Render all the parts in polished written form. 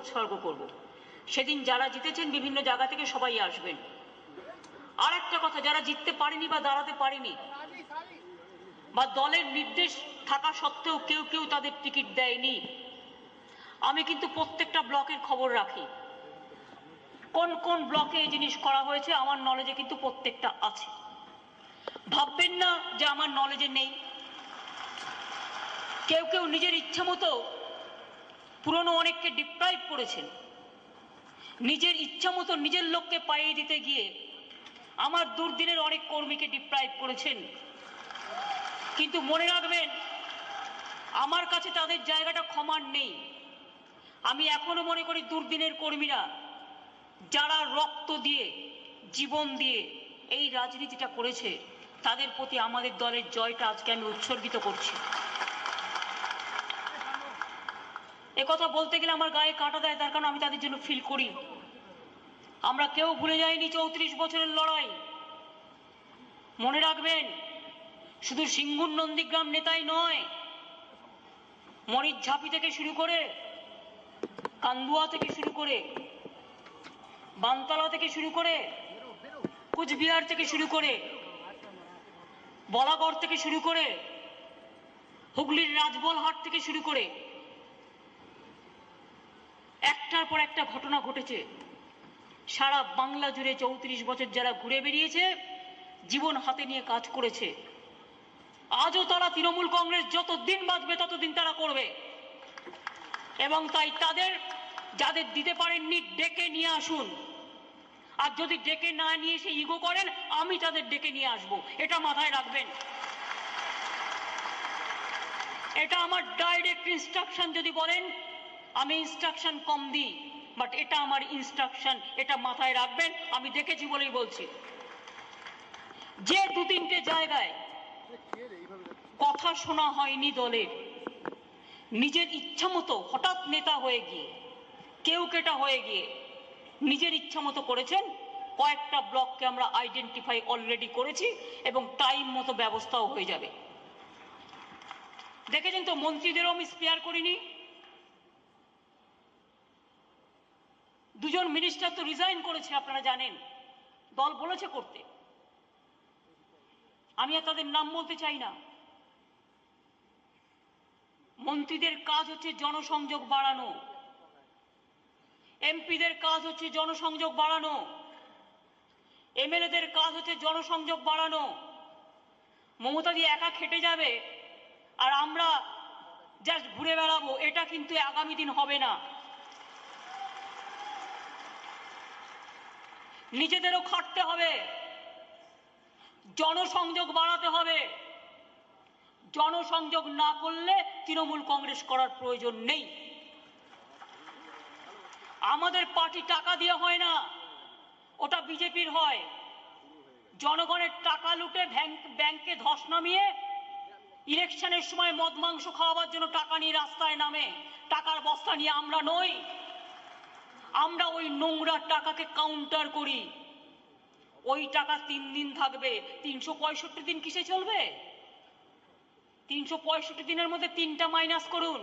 উৎসর্গ করব। সেদিন যারা জিতেছেন বিভিন্ন জায়গা থেকে সবাই আসবেন। আর একটা কথা, যারা জিততে পারেনি বা দাঁড়াতে পারেনি বা দলের নির্দেশ থাকা সত্ত্বেও কেউ কেউ তাদের টিকিট দেয়নি, আমি কিন্তু প্রত্যেকটা ব্লকের খবর রাখি। কোন কোন ব্লকে এই জিনিস করা হয়েছে আমার নলেজে কিন্তু প্রত্যেকটা আছে। ভাববেন না যে আমার নলেজে নেই। কেউ কেউ নিজের ইচ্ছা মতো পুরনো অনেককে ডিপ্রাইভ করেছেন, নিজের ইচ্ছা মতো নিজের লোককে পাইয়ে দিতে গিয়ে আমার দুর্দিনের অনেক কর্মীকে ডিপ্রাইভ করেছেন। কিন্তু মনে রাখবেন, আমার কাছে তাদের জায়গাটা ক্ষমার নেই। আমি এখনো মনে করি দুর্দিনের কর্মীরা যারা রক্ত দিয়ে জীবন দিয়ে এই রাজনীতিটা করেছে, তাদের প্রতি আমাদের দলের জয়টা আজকে আমি উৎসর্গিত করছি। একথা বলতে গেলে আমার গায়ে কাঁটা দেয়, তার কারণ আমি তাদের জন্য ফিল করি। আমরা কেউ ভুলে যাইনি 34 বছরের লড়াই। মনে রাখবেন, শুধু সিঙ্গুর নন্দীগ্রাম নেতাই নয়, মরিচঝাপি থেকে শুরু করে, কান্দুয়া থেকে শুরু করে, বানতলা থেকে শুরু করে, কুচবিহার থেকে শুরু করে, বলাগড় থেকে শুরু করে, হুগলির রাজবলহাট থেকে শুরু করে একটার পর একটা ঘটনা ঘটেছে। সারা বাংলা জুড়ে 34 বছর যারা ঘুরে বেরিয়েছে, জীবন হাতে নিয়ে কাজ করেছে, আজও তারা তৃণমূল কংগ্রেস যতদিন বাঁচবে ততদিন তারা করবে। এবং তাই তাদের যাদের দিতে পারেননি ডেকে নিয়ে আসুন। আর যদি ডেকে না নিয়ে এসে ইগো করেন, আমি তাদের ডেকে নিয়ে আসব, এটা মাথায় রাখবেন। এটা আমার ডাইরেক্ট ইনস্ট্রাকশন। যদি বলেন আমি ইনস্ট্রাকশন কম দিই, বাট এটা আমার ইনস্ট্রাকশন, এটা মাথায় রাখবেন। আমি দেখেছি বলেই বলছি। যে 2-3টে জায়গায় কথা শোনা হয়নি দলের, নিজের ইচ্ছা মতো হঠাৎ নেতা হয়ে গিয়ে, কেউ কেটা হয়ে গিয়ে নিজের ইচ্ছা মতো করেছেন, কয়েকটা ব্লককে আমরা আইডেন্টিফাই অলরেডি করেছি এবং টাইম মতো ব্যবস্থাও হয়ে যাবে। দেখেছেন তো, মন্ত্রীদেরও আমি স্পেয়ার করিনি। 2জন মিনিস্টার তো রিজাইন করেছে, আপনারা জানেন, দল বলেছে করতে। আমি আর তাদের নাম বলতে চাই না। মন্ত্রীদের কাজ হচ্ছে জনসংযোগ বাড়ানো, এমপিদের কাজ হচ্ছে জনসংযোগ বাড়ানো, এমএলএদের কাজ হচ্ছে জনসংযোগ বাড়ানো। মমতাদি একা খেটে যাবে আর আমরা জাস্ট ঘুরে বেড়াবো, এটা কিন্তু আগামী দিন হবে না। নিজেদেরও খাটতে হবে, জনসংযোগ বাড়াতে হবে। জনসংযোগ না করলে তৃণমূল কংগ্রেস করার প্রয়োজন নেই। আমাদের পার্টি টাকা দিয়ে হয় না, ওটা বিজেপির হয়। জনগণের টাকা লুটে ব্যাংকে ধস নামিয়ে ইলেকশনের সময় মদ মাংস খাওয়াবার জন্য টাকা নিয়ে রাস্তায় নামে, টাকার বস্তা নিয়ে আমরা নই। আমরা ওই নোংরা টাকাকে কাউন্টার করি। ওই টাকা 3 দিন থাকবে, 365 দিন কিসে চলবে? 365 দিনের মধ্যে 3টা মাইনাস করুন,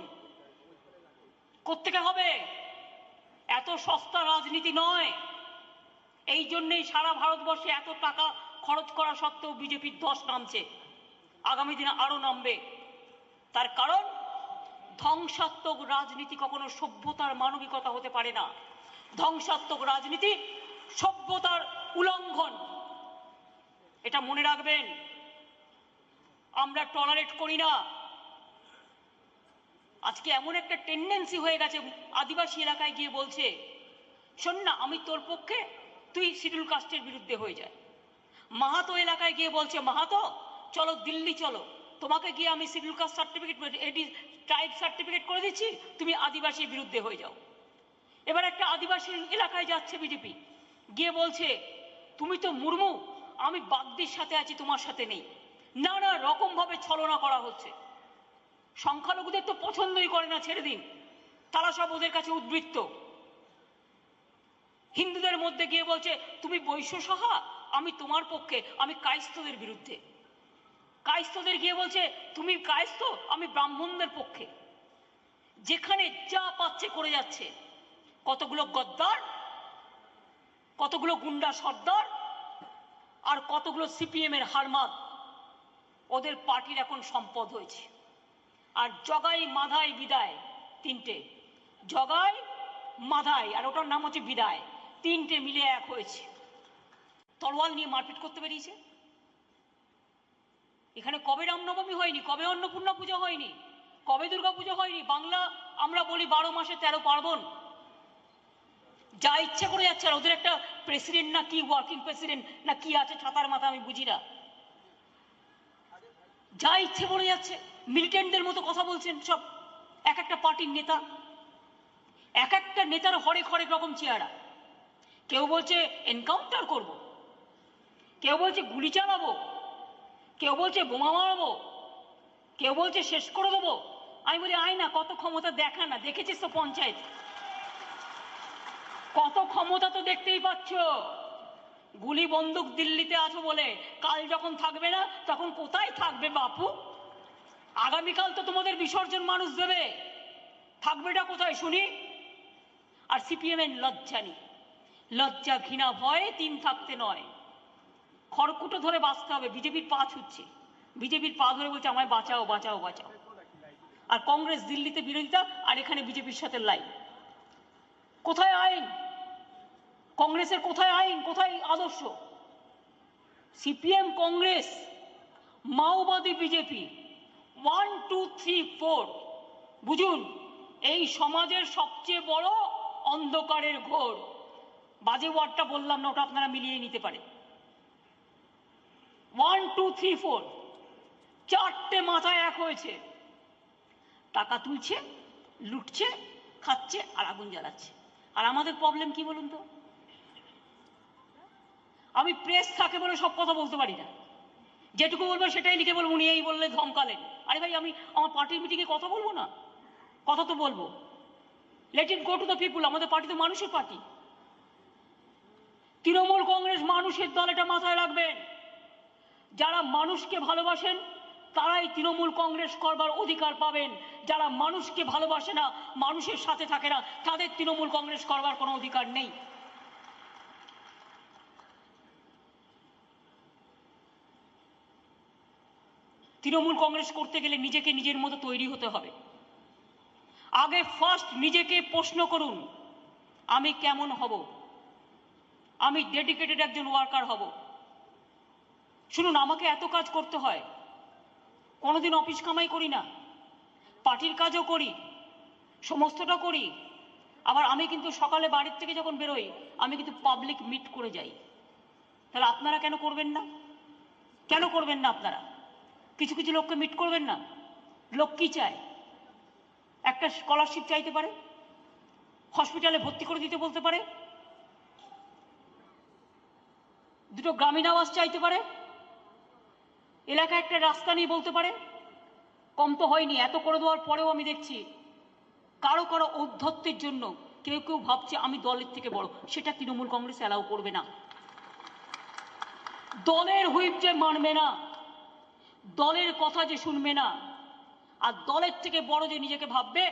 কোত্থেকে হবে? এত সস্তা রাজনীতি নয়। এই জন্যই সারা ভারতবর্ষে এত টাকা খরচ করা সত্ত্বেও বিজেপির ধস নামছে, আগামী দিনে আরো নামবে। তার কারণ ধ্বংসাত্মক রাজনীতি কখনো সভ্যতার মানবিকতা হতে পারে না। ধ্বংসাত্মক রাজনীতি সভ্যতার উল্লঙ্ঘন, এটা মনে রাখবেন। আমরা টলারেট করি না। আজকে এমন একটা টেন্ডেন্সি হয়ে গেছে, আদিবাসী এলাকায় গিয়ে বলছে, শোন না আমি তোর পক্ষে, তুই শিডিউল কাস্টের বিরুদ্ধে হয়ে যায়। মাহাতো এলাকায় গিয়ে বলছে, মাহাতো চলো দিল্লি চলো, তোমাকে গিয়ে আমি শিডিউল কাস্ট সার্টিফিকেট, এটি ট্রাইব সার্টিফিকেট করে দিচ্ছি, তুমি আদিবাসীর বিরুদ্ধে হয়ে যাও। এবার একটা আদিবাসী এলাকায় যাচ্ছে বিজেপি, গিয়ে বলছে তুমি তো মুর্মু, আমি বাগদির সাথে আছি, তোমার সাথে নেই। নানা রকম ভাবে ছলনা করা হচ্ছে। সংখ্যালঘুদের তো পছন্দই করে না, ছেড়ে দিন, তারা সব ওদের কাছে উদ্বৃত্ত। হিন্দুদের মধ্যে গিয়ে বলছে তুমি বৈশ্য সহা, আমি তোমার পক্ষে, আমি কায়স্থদের বিরুদ্ধে। কায়স্থদের গিয়ে বলছে তুমি কায়স্থ, আমি ব্রাহ্মণদের পক্ষে। যেখানে যা পাচ্ছে করে যাচ্ছে। কতগুলো গদ্দার, কতগুলো গুন্ডা সর্দার, আর কতগুলো সিপিএম এর হারমাত ওদের পার্টির এখন সম্পদ হয়েছে। আর জগাই মাধাই বিদায়, তিনটে, জগাই মাধাই আর ওটার নাম হচ্ছে বিদায়, তিনটে মিলে এক হয়েছে, তলোয়াল নিয়ে মারপিট করতে বেরিয়েছে। এখানে কবে রামনবমী হয়নি, কবে অন্নপূর্ণা পুজো হয়নি, কবে দুর্গা পুজো হয়নি। বাংলা আমরা বলি 12 মাসে 13 পার্বণ, যা ইচ্ছে করে যাচ্ছে। আর ওদের একটা প্রেসিডেন্ট না কি, ওয়ার্কিং প্রেসিডেন্ট না কি আছে ছাতার মাথা, আমি বুঝি না, যা ইচ্ছে করে যাচ্ছে, মিলিটেন্টদের মতো কথা বলছেন সব। এক একটা পার্টির নেতা, এক একটা নেতার হরেক হরেক রকম চেহারা। কেউ বলছে এনকাউন্টার করব, কেউ বলছে গুলি চালাবো, কেউ বলছে বোমা মারবো, কেউ বলছে শেষ করে দেবো। আমি বলি আয় না, কত ক্ষমতা দেখা না, দেখেছিস তো পঞ্চায়েত, কত ক্ষমতা তো দেখতেই পাচ্ছ। গুলি বন্দুক দিল্লিতে আছো বলে, কাল যখন থাকবে না তখন কোথায় থাকবে বাপু? আগামীকাল তো তোমাদের বিসর্জন মানুষ দেবে, থাকবেটা কোথায় শুনি? আর সিপিএম এর লজ্জা নেই, লজ্জা ঘৃণা ভয়ে তিন থাকতে নয়, খড়কুটো ধরে বাঁচতে হবে। বিজেপির পা ছুটছে, বিজেপির পা ধরে বলছে আমায় বাঁচাও বাঁচাও বাঁচাও। আর কংগ্রেস দিল্লিতে বিরোধিতা, আর এখানে বিজেপির সাথে লাইন। কোথায় আইন? কংগ্রেসের কোথায় আইন, কোথায় আদর্শ? সিপিএম, কংগ্রেস, মাওবাদী, বিজেপি, 1 2 3 4, বুঝুন এই সমাজের সবচেয়ে বড় অন্ধকারের ঘোর। বাজে ওয়ার্ডটা বললাম না, ওটা আপনারা মিলিয়ে নিতে পারেন। 1 2 3 4, চারটে মাথায় এক হয়েছে, টাকা তুলছে, লুটছে, খাচ্ছে আর আগুন জ্বালাচ্ছে। আর আমাদের প্রবলেম কি বলুন তো? আমি প্রেস থাকে বলে সব কথা বলতে পারি না, যেটুকু বলবো সেটাই লিখে বলবো। উনি এই বললে ধমকালেন, আরে ভাই আমি আমার পার্টির মিটিংয়ে কথা বলবো না? কথা তো বলবো। Let it go to the people. আমাদের পার্টি তো মানুষের পার্টি। তৃণমূল কংগ্রেস মানুষের দল, এটা মাথায় রাখবেন। যারা মানুষকে ভালোবাসেন তারাই তৃণমূল কংগ্রেস করবার অধিকার পাবেন। যারা মানুষকে ভালোবাসে না, মানুষের সাথে থাকে না, তাদের তৃণমূল কংগ্রেস করবার কোনো অধিকার নেই। তৃণমূল কংগ্রেস করতে গেলে নিজেকে নিজের মতো তৈরি হতে হবে। আগে ফার্স্ট নিজেকে প্রশ্ন করুন, আমি কেমন হব? আমি ডেডিকেটেড একজন ওয়ার্কার হব। শুনুন, আমাকে এত কাজ করতে হয়, কোনোদিন অফিস কামাই করি না, পার্টির কাজও করি, সমস্তটা করি। আবার আমি কিন্তু সকালে বাড়ির থেকে যখন বেরোই, আমি কিন্তু পাবলিক মিট করে যাই। তাহলে আপনারা কেন করবেন না? কেন করবেন না আপনারা? কিছু কিছু লোককে মিট করবেন না? লোক কি চায়? একটা স্কলারশিপ চাইতে পারে, হসপিটালে ভর্তি করে দিতে বলতে পারে, দুটো গ্রামীণ আবাস চাইতে পারে, এলাকায় একটা রাস্তা নিয়ে বলতে পারে। কম তো হয়নি, এত করে দেওয়ার পরেও আমি দেখছি কারো কারো ঔদ্ধত্যের জন্য কেউ কেউ ভাবছে আমি দলের থেকে বড়। সেটা তৃণমূল কংগ্রেস অ্যালাউ করবে না। দলের হুইপ যে মানবে না, দলের কথা যে শুনবে না, আর দলের থেকে বড় যে নিজেকে ভাববে,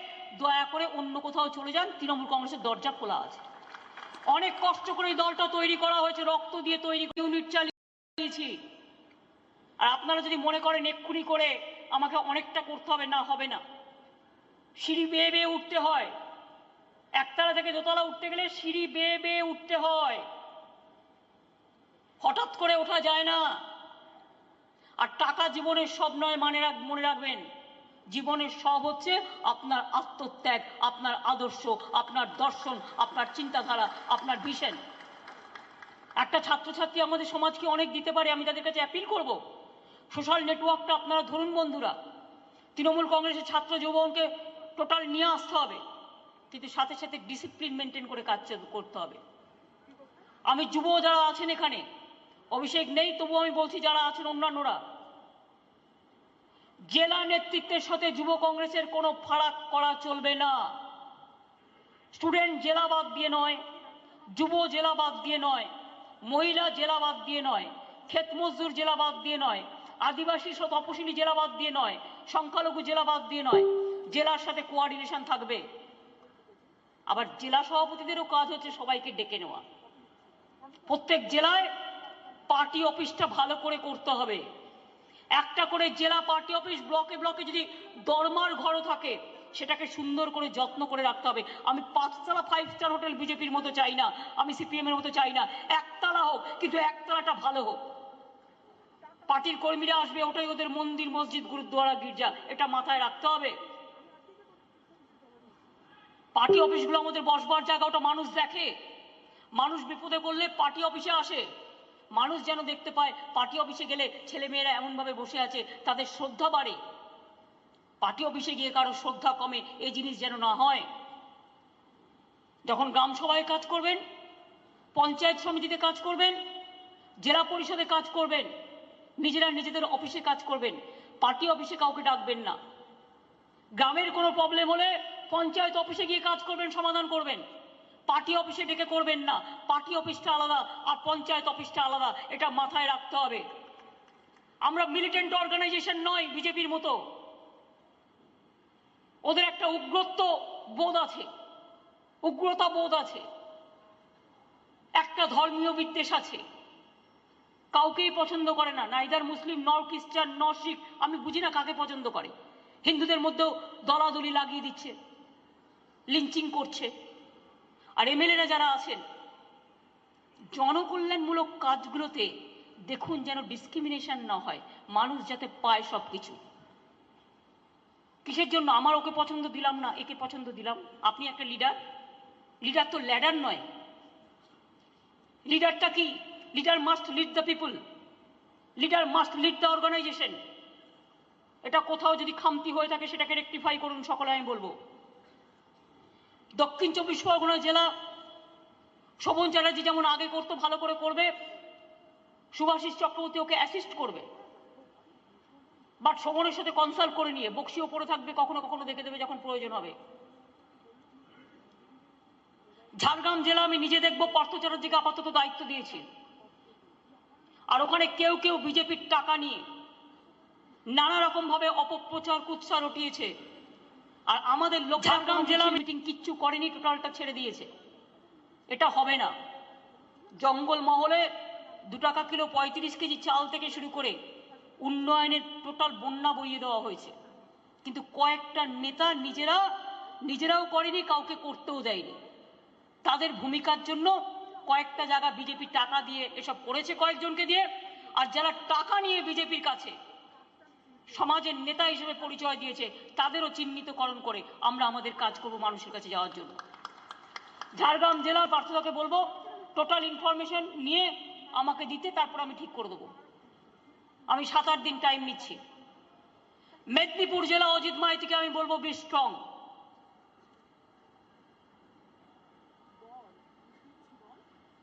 দয়া করে অন্য কোথাও চলে যান, তৃণমূল কংগ্রেসের দরজা খোলা আছে। অনেক কষ্ট করে এই দলটা তৈরি করা হয়েছে, রক্ত দিয়ে তৈরি, ইউনিট চালিয়েছি। আর আপনারা যদি মনে করেন এক্ষুনি করে আমাকে অনেকটা করতে হবে, না, হবে না। সিঁড়ি বেয়ে বেয়ে উঠতে হয়। একতলা থেকে দোতলা উঠতে গেলে সিঁড়ি বেয়ে বেয়ে উঠতে হয়, হঠাৎ করে ওঠা যায় না। আর টাকা জীবনের সব নয়, মনে রাখবেন, জীবনের সব হচ্ছে আপনার আত্মত্যাগ, আপনার আদর্শ, আপনার দর্শন, আপনার চিন্তাধারা, আপনার ভিশন। একটা ছাত্রছাত্রী আমাদের সমাজকে অনেক দিতে পারে, আমি তাদের কাছে অ্যাপিল করব, সোশ্যাল নেটওয়ার্কটা আপনারা ধরুন বন্ধুরা। তৃণমূল কংগ্রেসের ছাত্র যুবককে টোটাল নিয়ে আসতে হবে, কিন্তু সাথে সাথে ডিসিপ্লিন মেনটেন করে কাজ করতে হবে। আমি যুব যারা আছেন এখানে, অভিষেক নেই তবু আমি বলছি যারা আছেন অন্যান্যরা, জেলা নেতৃত্বের সাথে যুব কংগ্রেসের কোনো ফারাক করা চলবে না। স্টুডেন্ট জেলা বাদ দিয়ে নয়, যুব জেলা বাদ দিয়ে নয়, মহিলা জেলা বাদ দিয়ে নয়, ক্ষেত মজদুর জেলা বাদ দিয়ে নয়, আদিবাসী তপশিলি জেলা বাদ দিয়ে নয়, সংখ্যালঘু জেলা বাদ দিয়ে নয়, জেলার সাথে কোঅর্ডিনেশন থাকবে। আবার জেলা সভাপতিদেরও কাজ হচ্ছে সবাইকে ডেকে নেওয়া। প্রত্যেক জেলায় পার্টি অফিসটা ভালো করে করতে হবে। একটা করে জেলা পার্টি অফিস, ব্লকে ব্লকে যদি দরমার ঘরও থাকে সেটাকে সুন্দর করে যত্ন করে রাখতে হবে। আমি 5তলা 5 স্টার হোটেল বিজেপির মতো চাই না, আমি সিপিএম এর মতো চাই না। একতলা হোক, কিন্তু একতলাটা ভালো হোক। পার্টির কর্মীরা আসবে, ওটাই ওদের মন্দির, মসজিদ, গুরুদ্বারা, গির্জা, এটা মাথায় রাখতে হবে। পার্টি অফিসগুলো আমাদের বসবার জায়গা, ওটা মানুষ দেখে। মানুষ বিপদে পড়লে পার্টি অফিসে আসে। মানুষ যেন দেখতে পায় পার্টি অফিসে গেলে ছেলে মেয়েরা এমনভাবে বসে আছে, তাদের শ্রদ্ধা বাড়ে। পার্টি অফিসে গিয়ে কারো শ্রদ্ধা কমে, এই জিনিস যেন না হয়। যখন গ্রাম সভায় কাজ করবেন, পঞ্চায়েত সমিতিতে কাজ করবেন, জেলা পরিষদে কাজ করবেন, নিজেরা নিজেদের অফিসে কাজ করবেন, পার্টি অফিসে কাউকে ডাকবেন না। গ্রামের কোনো প্রবলেম হলে পঞ্চায়েত অফিসে গিয়ে কাজ করবেন, সমাধান করবেন। পার্টি অফিসে ডেকে করবেন না। পার্টি অফিসটা আলাদা আর পঞ্চায়েত অফিসটা আলাদা, এটা মাথায় রাখতে হবে। আমরা মিলিটেন্ট অর্গানাইজেশন নয় বিজেপির মতো। ওদের একটা উগ্রত্ব বোধ আছে, উগ্রতা বোধ আছে, একটা ধর্মীয় বিদ্বেষ আছে, কাউকেই পছন্দ করে না, নাইদার মুসলিম নর খ্রিস্টান নর শিখ, আমি বুঝি না কাকে পছন্দ করে। হিন্দুদের মধ্যেও দলাদলি লাগিয়ে দিচ্ছে, লিঞ্চিং করছে। আর এমএলএরা যারা আছেন, জনকল্যাণমূলক কাজগুলোতে দেখুন যেন ডিসক্রিমিনেশন না হয়, মানুষ যাতে পায় সবকিছু। কিসের জন্য আমার ওকে পছন্দ দিলাম না, একে পছন্দ দিলাম? আপনি একটা লিডার, লিডার তো ল্যাডার নয়। লিডারটা কি? Leader must lead the people, leader must lead the organisation. এটা কোথাও যদি খামতি হয়ে থাকে সেটাকে রেকটিফাই করুন, সকলে আমি বলবো। দক্ষিণ 24 পরগনা জেলা শোভন চ্যাটার্জি যেমন আগে করতো, ভালো করে করবে। শুভাশিস চক্রবর্তী ওকে অ্যাসিস্ট করবে, বাট শোভনের সাথে কনসাল্ট করে নিয়ে। বক্সিও পড়ে থাকবে, কখনো কখনো দেখে দেবে যখন প্রয়োজন হবে। ঝাড়গ্রাম জেলা আমি নিজে দেখবো, পার্থ চ্যাটার্জিকে আপাতত দায়িত্ব দিয়েছি। আর ওখানে কেউ কেউ বিজেপির টাকা নিয়ে নানা রকম ভাবে অপপ্রচার কুৎসা রটিয়েছে। আর আমাদের লোক ঝাড়গ্রাম জেলা মিটিং কিচ্ছু করেনি, টোটালটা ছেড়ে দিয়েছে। এটা হবে না। জঙ্গল মহলে 2 টাকা কিলো 35 কেজি চাল থেকে শুরু করে উন্নয়নের টোটাল বন্যা বইয়ে দেওয়া হয়েছে, কিন্তু কয়েকটা নেতা নিজেরাও করেনি, কাউকে করতেও দেয়নি। তাদের ভূমিকার জন্য কয়েকটা জায়গা বিজেপি টাকা দিয়ে এসব করেছে কয়েকজনকে দিয়ে। আর যারা টাকা নিয়ে বিজেপির কাছে সমাজের নেতা হিসেবে পরিচয় দিয়েছে, তাদেরও চিহ্নিতকরণ করে আমরা আমাদের কাজ করব মানুষের কাছে যাওয়ার জন্য। ঝাড়গ্রাম জেলার পার্থদাকে বলবো টোটাল ইনফরমেশন নিয়ে আমাকে দিতে, তারপর আমি ঠিক করে দেবো। আমি 7-8 দিন টাইম নিচ্ছি। মেদিনীপুর জেলা অজিত মাইতিকে আমি বলবো বি স্ট্রং।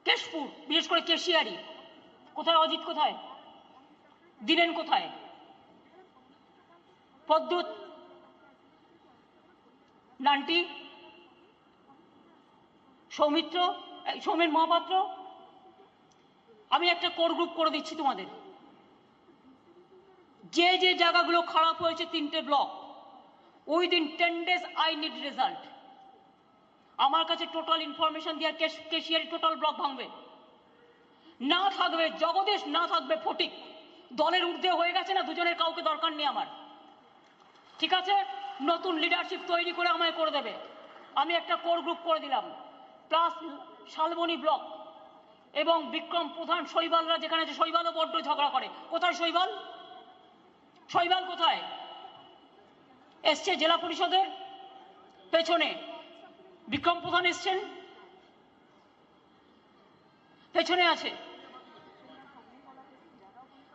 কেশপুর, বিশেষ করে কেশিয়ারি, কোথায় অজিত, কোথায় দিনেন, কোথায় পদ্মুত, নান্টি, সৌমিত্র, সৌমেন মহাপাত্র। আমি একটা কোর গ্রুপ করে দিচ্ছি তোমাদের। যে যে জায়গাগুলো খারাপ হয়েছে 3টে block, within 10 days I need result. আমার কাছে টোটাল ইনফরমেশন দিয়ে কেশিয়ারি টোটাল ব্লক ভাঙবে। না থাকবে জগদীশ, না থাকবে ফটিক। দলের ঊর্ধ্বে হয়ে গেছে না, দুজনের কাউকে দরকার নেই আমার। ঠিক আছে, নতুন লিডারশিপ তৈরি করে আমায় করে দেবে। আমি একটা কোর গ্রুপ করে দিলাম, প্লাস শালবনী ব্লক এবং বিক্রম প্রধান, শৈবালরা যেখানে আছে, শৈবালও বড্ড ঝগড়া করে। কোথায় শৈবাল? শৈবাল কোথায়? এসছে জেলা পরিষদের পেছনে, বিক্রম প্রধান এসছেন, পেছনে আছে।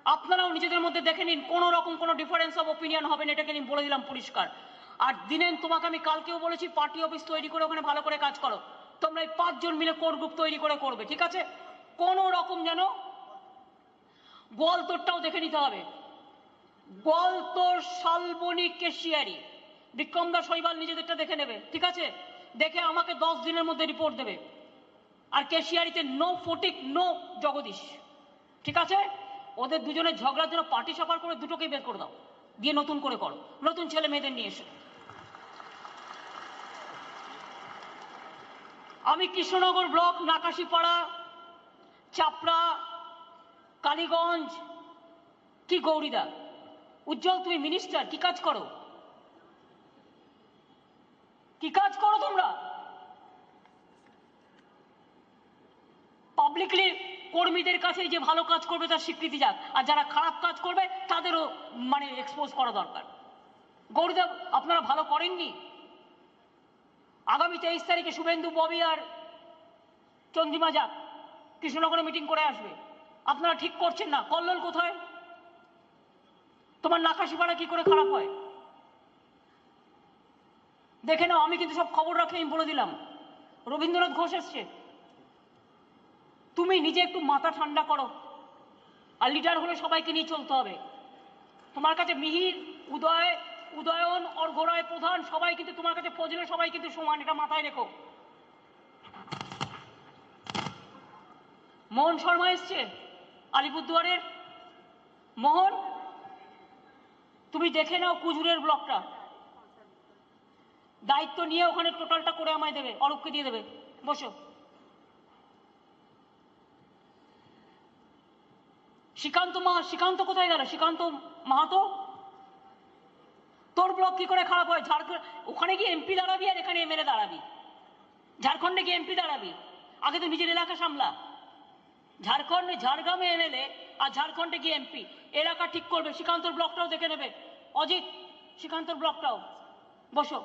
আপনারাও নিজেদের মধ্যে দেখে নিন, কোনো রকম কোনো ডিফারেন্স অফ ওপিনিয়ন হবে না, এটাকে আমি বলে দিলাম পরিষ্কার। আর দিনেন, তোমাকে আমি কালকেও বলেছি পার্টি অফিস তৈরি করে ওখানে ভালো করে কাজ করো। তোমরা এই 5 জন মিলে কোর গ্রুপ তৈরি করে করবে, ঠিক আছে? কোনো রকম যেন গোয়ালতোড়টাও দেখে নিতে হবে। গোয়ালতোড়, শালবনী, কেশিয়ারি, বিক্রমদা, শৈবাল নিজেদেরটা দেখে নেবে, ঠিক আছে? দেখে আমাকে 10 দিনের মধ্যে রিপোর্ট দেবে। আর কেশিয়ারিতে নো ফটিক, নো জগদীশ, ঠিক আছে? ওদের দুজনের ঝগড়ার জন্য পার্টি সাফার করে দুটোকেই বের করে দাও, দিয়ে নতুন করে করো, নতুন ছেলে মেয়েদের নিয়ে এসো। আমি কৃষ্ণনগর ব্লক, নাকাশিপাড়া, চাপড়া, কালীগঞ্জ, কি গৌরীদা, উজ্জ্বল তুমি মিনিস্টার, কি কাজ করো? কি কাজ করো তোমরা? পাবলিকলি কর্মীদের কাছে যে ভালো কাজ করবে তার স্বীকৃতি যাক, আর যারা খারাপ কাজ করবে তাদেরও মানে এক্সপোজ করা দরকার। গৌরীদা আপনারা ভালো করেননি। আগামী 23 তারিখে শুভেন্দু, ববি আর চন্দ্রিমা যাক, কৃষ্ণনগরে মিটিং করে আসবে। আপনারা ঠিক করছেন না। কল্লোল কোথায়? তোমার নাকাশিপাড়া কি করে খারাপ হয় দেখে নাও। আমি কিন্তু সব খবর রাখে আমি বলে দিলাম। রবীন্দ্রনাথ ঘোষ এসছে। তুমি নিজে একটু মাথা ঠান্ডা করো। আর লিডার হলে সবাইকে নিয়ে চলতে হবে। তোমার কাছে মিহির, উদয়ন, অর্ঘরায়, প্রধান সবাই কিন্তু তোমার কাছে ফজলে সবাই কিন্তু সমান, এটা মাথায় রেখো। মোহন শর্মা এসছে আলিপুরদুয়ারের। মোহন, তুমি দেখে নাও কুজুরের ব্লকটা, দায়িত্ব নিয়ে ওখানে টোটালটা করে আমায় দেবে, অরূপকে দিয়ে দেবে। বসো। শ্রীকান্ত কোথায় গেল? শ্রীকান্ত মাহাতো, তোর ব্লক কি করে খারাপ হয়? ঝাড়খণ্ড, ওখানে গিয়ে এমপি দাঁড়াবি আর এখানে এমএলএ দাঁড়াবি। ঝাড়খণ্ডে গিয়ে এমপি দাঁড়াবি, আগে তো নিজের এলাকা সামলা। ঝাড়খণ্ডে, ঝাড়গ্রামে এমএলএ আর ঝাড়খণ্ডে গিয়ে এমপি। এলাকা ঠিক করবে। শ্রীকান্তর ব্লকটাও দেখে নেবে। অজিত, শ্রীকান্তর ব্লকটাও। বসো।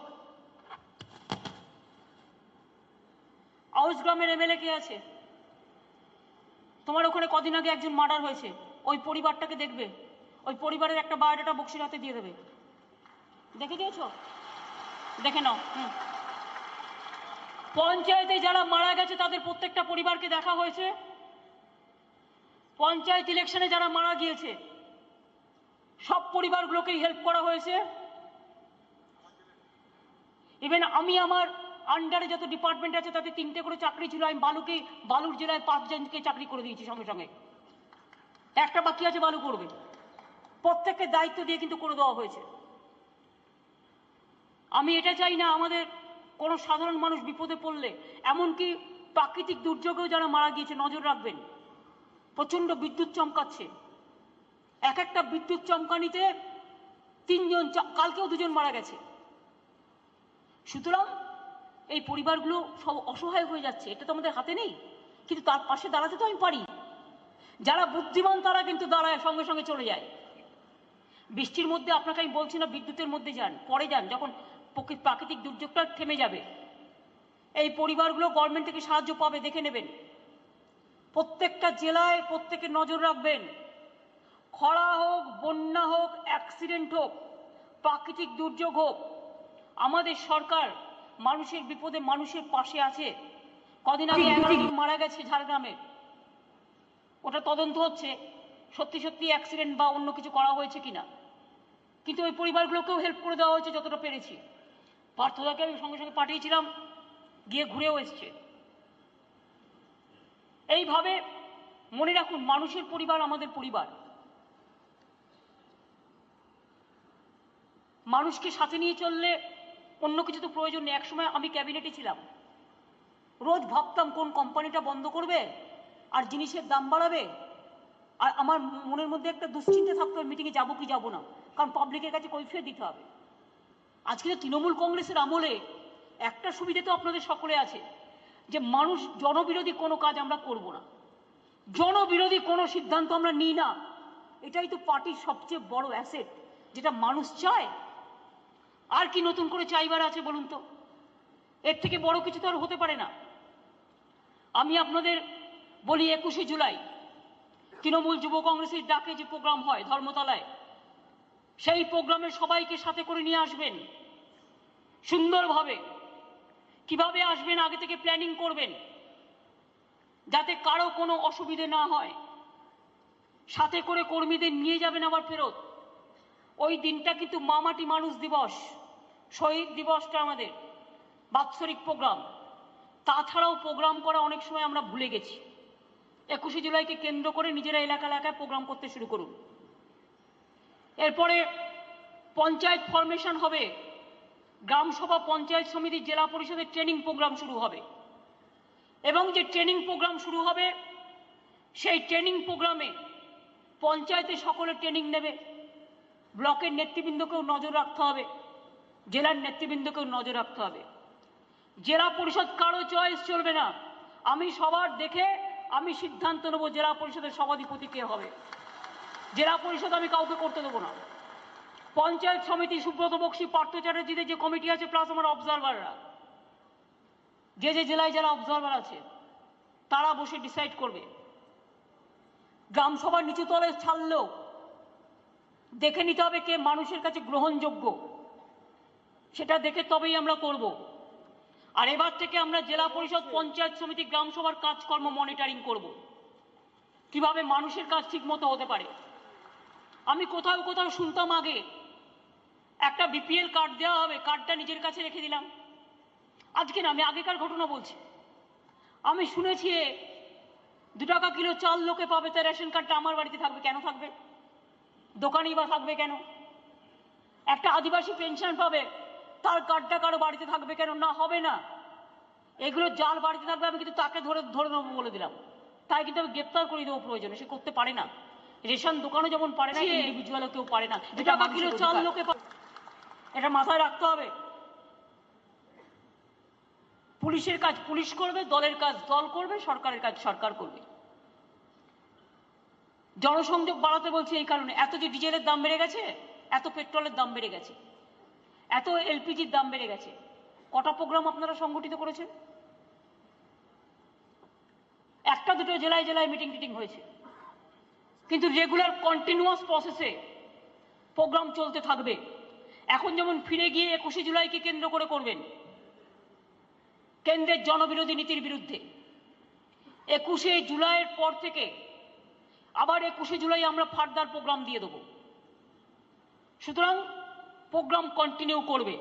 আউস গ্রামের এমএলএ কে আছে? তোমার ওখানে কদিন আগে একজন মার্ডার হয়েছে, ওই পরিবারটাকে দেখবে। ওই পরিবারের একটা বায়োডাটা বক্সির হাতে দিয়ে দেবে। দেখে দিয়েছো? দেখে নাও। পঞ্চায়েতে যারা মারা গেছে তাদের প্রত্যেকটা পরিবারকে দেখা হয়েছে। পঞ্চায়েত ইলেকশনে যারা মারা গিয়েছে সব পরিবারগুলোকেই হেল্প করা হয়েছে। ইভেন আমি আমার আন্ডারে যত ডিপার্টমেন্ট আছে তাতে 3টে করে চাকরি ছিল, আমি বালুর জেলায় 5 জনকে চাকরি করে দিয়েছি সঙ্গে সঙ্গে। একটা বাকি আছে, বালু করবে। প্রত্যেককে দায়িত্ব দিয়ে কিন্তু করে দেওয়া হয়েছে। আমি এটা চাই না আমাদের কোনো সাধারণ মানুষ বিপদে পড়লে, এমনকি প্রাকৃতিক দুর্যোগেও যারা মারা গিয়েছে নজর রাখবেন। প্রচন্ড বিদ্যুৎ চমকাচ্ছে, এক একটা বিদ্যুৎ চমকানিতে 3 জন, কালকেও 2 জন মারা গেছে। সুতরাং এই পরিবারগুলো সব অসহায় হয়ে যাচ্ছে, এটা তো আমাদের হাতে নেই, কিন্তু তার পাশে দাঁড়াতে তো আমি পারি। যারা বুদ্ধিমান তারা কিন্তু দাঁড়ায়, সঙ্গে সঙ্গে চলে যায়। বৃষ্টির মধ্যে আপনাকে আমি বলছি না বিদ্যুতের মধ্যে যান, পরে যান, যখন প্রাকৃতিক দুর্যোগটা থেমে যাবে। এই পরিবারগুলো গভর্নমেন্ট থেকে সাহায্য পাবে, দেখে নেবেন। প্রত্যেকটা জেলায় প্রত্যেকে নজর রাখবেন। খরা হোক, বন্যা হোক, অ্যাক্সিডেন্ট হোক, প্রাকৃতিক দুর্যোগ হোক, আমাদের সরকার মানুষের বিপদে মানুষের পাশে আছে। কদিন আগে 11 জন মারা গেছে ঝাড়গ্রামে, ওটা তদন্ত হচ্ছে সত্যি সত্যি অ্যাক্সিডেন্ট বা অন্য কিছু করা হয়েছে কিনা। কিন্তু ওই পরিবারগুলোকেও হেল্প করে দেওয়া হয়েছে যতটা পেরেছি। পার্থদাকে আমি সঙ্গে সঙ্গে পাঠিয়েছিলাম, গিয়ে ঘুরেও এসছে। এইভাবে মনে রাখুন, মানুষের পরিবার আমাদের পরিবার। মানুষকে সাথে নিয়ে চললে অন্য কিছু তো প্রয়োজন নেই। একসময় আমি ক্যাবিনেটে ছিলাম, রোজ ভাবতাম কোন কোম্পানিটা বন্ধ করবে আর জিনিসের দাম বাড়াবে। আর আমার মনের মধ্যে একটা দুশ্চিন্তা থাকতো মিটিংয়ে যাবো কি যাবো না, কারণ পাবলিকের কাছে কৈফিয়ত দিতে হবে। আজকে তো তৃণমূল কংগ্রেসের আমলে একটা সুবিধা তো আপনাদের সকলে আছে, যে মানুষ জনবিরোধী কোনো কাজ আমরা করব না, জনবিরোধী কোনো সিদ্ধান্ত আমরা নিই না। এটাই তো পার্টির সবচেয়ে বড় অ্যাসেট, যেটা মানুষ চায়। আর কি নতুন করে চাইবার আছে বলুন তো? এর থেকে বড় কিছু তো আর হতে পারে না। আমি আপনাদের বলি, 21শে জুলাই তৃণমূল যুব কংগ্রেসের ডাকে যে প্রোগ্রাম হয় ধর্মতলায়, সেই প্রোগ্রামে সবাইকে সাথে করে নিয়ে আসবেন সুন্দরভাবে। কিভাবে আসবেন আগে থেকে প্ল্যানিং করবেন, যাতে কারো কোনো অসুবিধে না হয়। সাথে করে কর্মীদের নিয়ে যাবেন আবার ফেরত। ওই দিনটা কিন্তু মামাটি মানুষ দিবস, শহীদ দিবসটা আমাদের বাৎসরিক প্রোগ্রাম। তাছাড়াও প্রোগ্রাম করা অনেক সময় আমরা ভুলে গেছি। 21শে জুলাইকে কেন্দ্র করে নিজেরা এলাকা এলাকায় প্রোগ্রাম করতে শুরু করুন। এরপরে পঞ্চায়েত ফরমেশন হবে, গ্রামসভা, পঞ্চায়েত সমিতি, জেলা পরিষদের ট্রেনিং প্রোগ্রাম শুরু হবে। এবং যে ট্রেনিং প্রোগ্রাম শুরু হবে সেই ট্রেনিং প্রোগ্রামে পঞ্চায়েতে সকলে ট্রেনিং নেবে, ব্লকের নেতৃবৃন্দকেও নজর রাখতে হবে, জেলার নেতৃবৃন্দকেও নজর রাখতে হবে। জেলা পরিষদ কারো চয়েস চলবে না, আমি সবার দেখে আমি সিদ্ধান্ত নেব জেলা পরিষদের সভাধিপতি কে হবে। জেলা পরিষদ আমি কাউকে করতে দেবো না। পঞ্চায়েত সমিতি সুব্রত বক্সী, পার্থ চ্যাটার্জিদের যে কমিটি আছে, প্লাস আমার অবজারভাররা, যে যে জেলায় যারা অবজারভার আছে তারা বসে ডিসাইড করবে। গ্রামসভার নিচু তলে ছাড়লেও দেখে নিতে হবে কে মানুষের কাছে গ্রহণযোগ্য, সেটা দেখে তবেই আমরা করব। আর এবার থেকে আমরা জেলা পরিষদ, পঞ্চায়েত সমিতি, গ্রামসভার কাজকর্ম মনিটরিং করব, কিভাবে মানুষের কাজ ঠিক মতো হতে পারে। আমি কোথাও কোথাও শুনতাম আগে একটা বিপিএল কার্ড দেওয়া হবে, কার্ডটা নিজের কাছে রেখে দিলাম। আজকে না, আমি আগেকার ঘটনা বলছি। আমি শুনেছি 2 টাকা কিলো চাল লোকে পাবে, তাই রেশন কার্ডটা আমার বাড়িতে থাকবে। কেন থাকবে? দোকানেই বা থাকবে কেন? একটা আদিবাসী পেনশন পাবে, তার কার্ডটা কারো বাড়িতে থাকবে কেন? না, হবে না। এগুলো যার বাড়িতে থাকবে আমি কিন্তু তাকে ধরে নেবো বলে দিলাম, তাই কিন্তু আমি গ্রেপ্তার করে দেবো প্রয়োজনে। সে করতে পারে না, রেশন দোকানও যেমন পারে না, ইন্ডিভিজুয়ালও কেউ পারে না। 2 টাকা কিলো চাল লোকে পাবে, এটা মাথায় রাখতে হবে। পুলিশের কাজ পুলিশ করবে, দলের কাজ দল করবে, সরকারের কাজ সরকার করবে। জনসংযোগ বাড়াতে বলছি এই কারণে, এত যে ডিজেলের দাম বেড়ে গেছে, এত পেট্রোলের দাম বেড়ে গেছে, এত এলপিজির দাম বেড়ে গেছে, কটা প্রোগ্রাম আপনারা সংগঠিত করেছেন? একটা দুটো জেলায় জেলায় মিটিং টিটিং হয়েছে, কিন্তু রেগুলার কন্টিনিউয়াস প্রসেসে প্রোগ্রাম চলতে থাকবে। এখন যেমন ফিরে গিয়ে 21শে জুলাইকে কেন্দ্র করে করবেন কেন্দ্রের জনবিরোধী নীতির বিরুদ্ধে। 21শে জুলাইয়ের পর থেকে আবার 21শে জুলাই আমরা ফার্দার প্রোগ্রাম দিয়ে দেব। সুতরাং প্রোগ্রাম কন্টিনিউ করবে,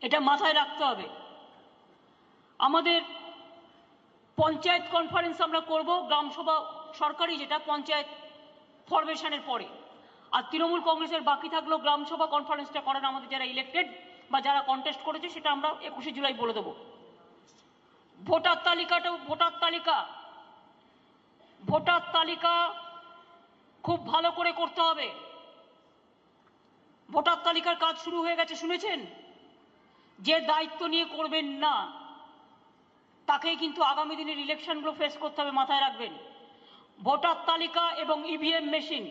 এটা মাথায় রাখতে হবে। আমাদের পঞ্চায়েত কনফারেন্স আমরা করব, গ্রামসভা সরকারি যেটা পঞ্চায়েত ফরমেশনের পরে। আর তৃণমূল কংগ্রেসের বাকি থাকলেও গ্রামসভা কনফারেন্সটা করেন আমাদের যারা ইলেক্টেড বা যারা কন্টেস্ট করেছে, সেটা আমরা 21শে জুলাই বলে দেব। ভোটার তালিকা খুব ভালো করে করতে হবে। ভোটার তালিকার কাজ শুরু হয়ে গেছে, শুনেছেন? যে দায়িত্ব নিয়ে করবেন না তাকেই কিন্তু আগামী দিনের ইলেকশনগুলো ফেস করতে হবে, মাথায় রাখবেন। ভোটার তালিকা এবং ইভিএম মেশিন,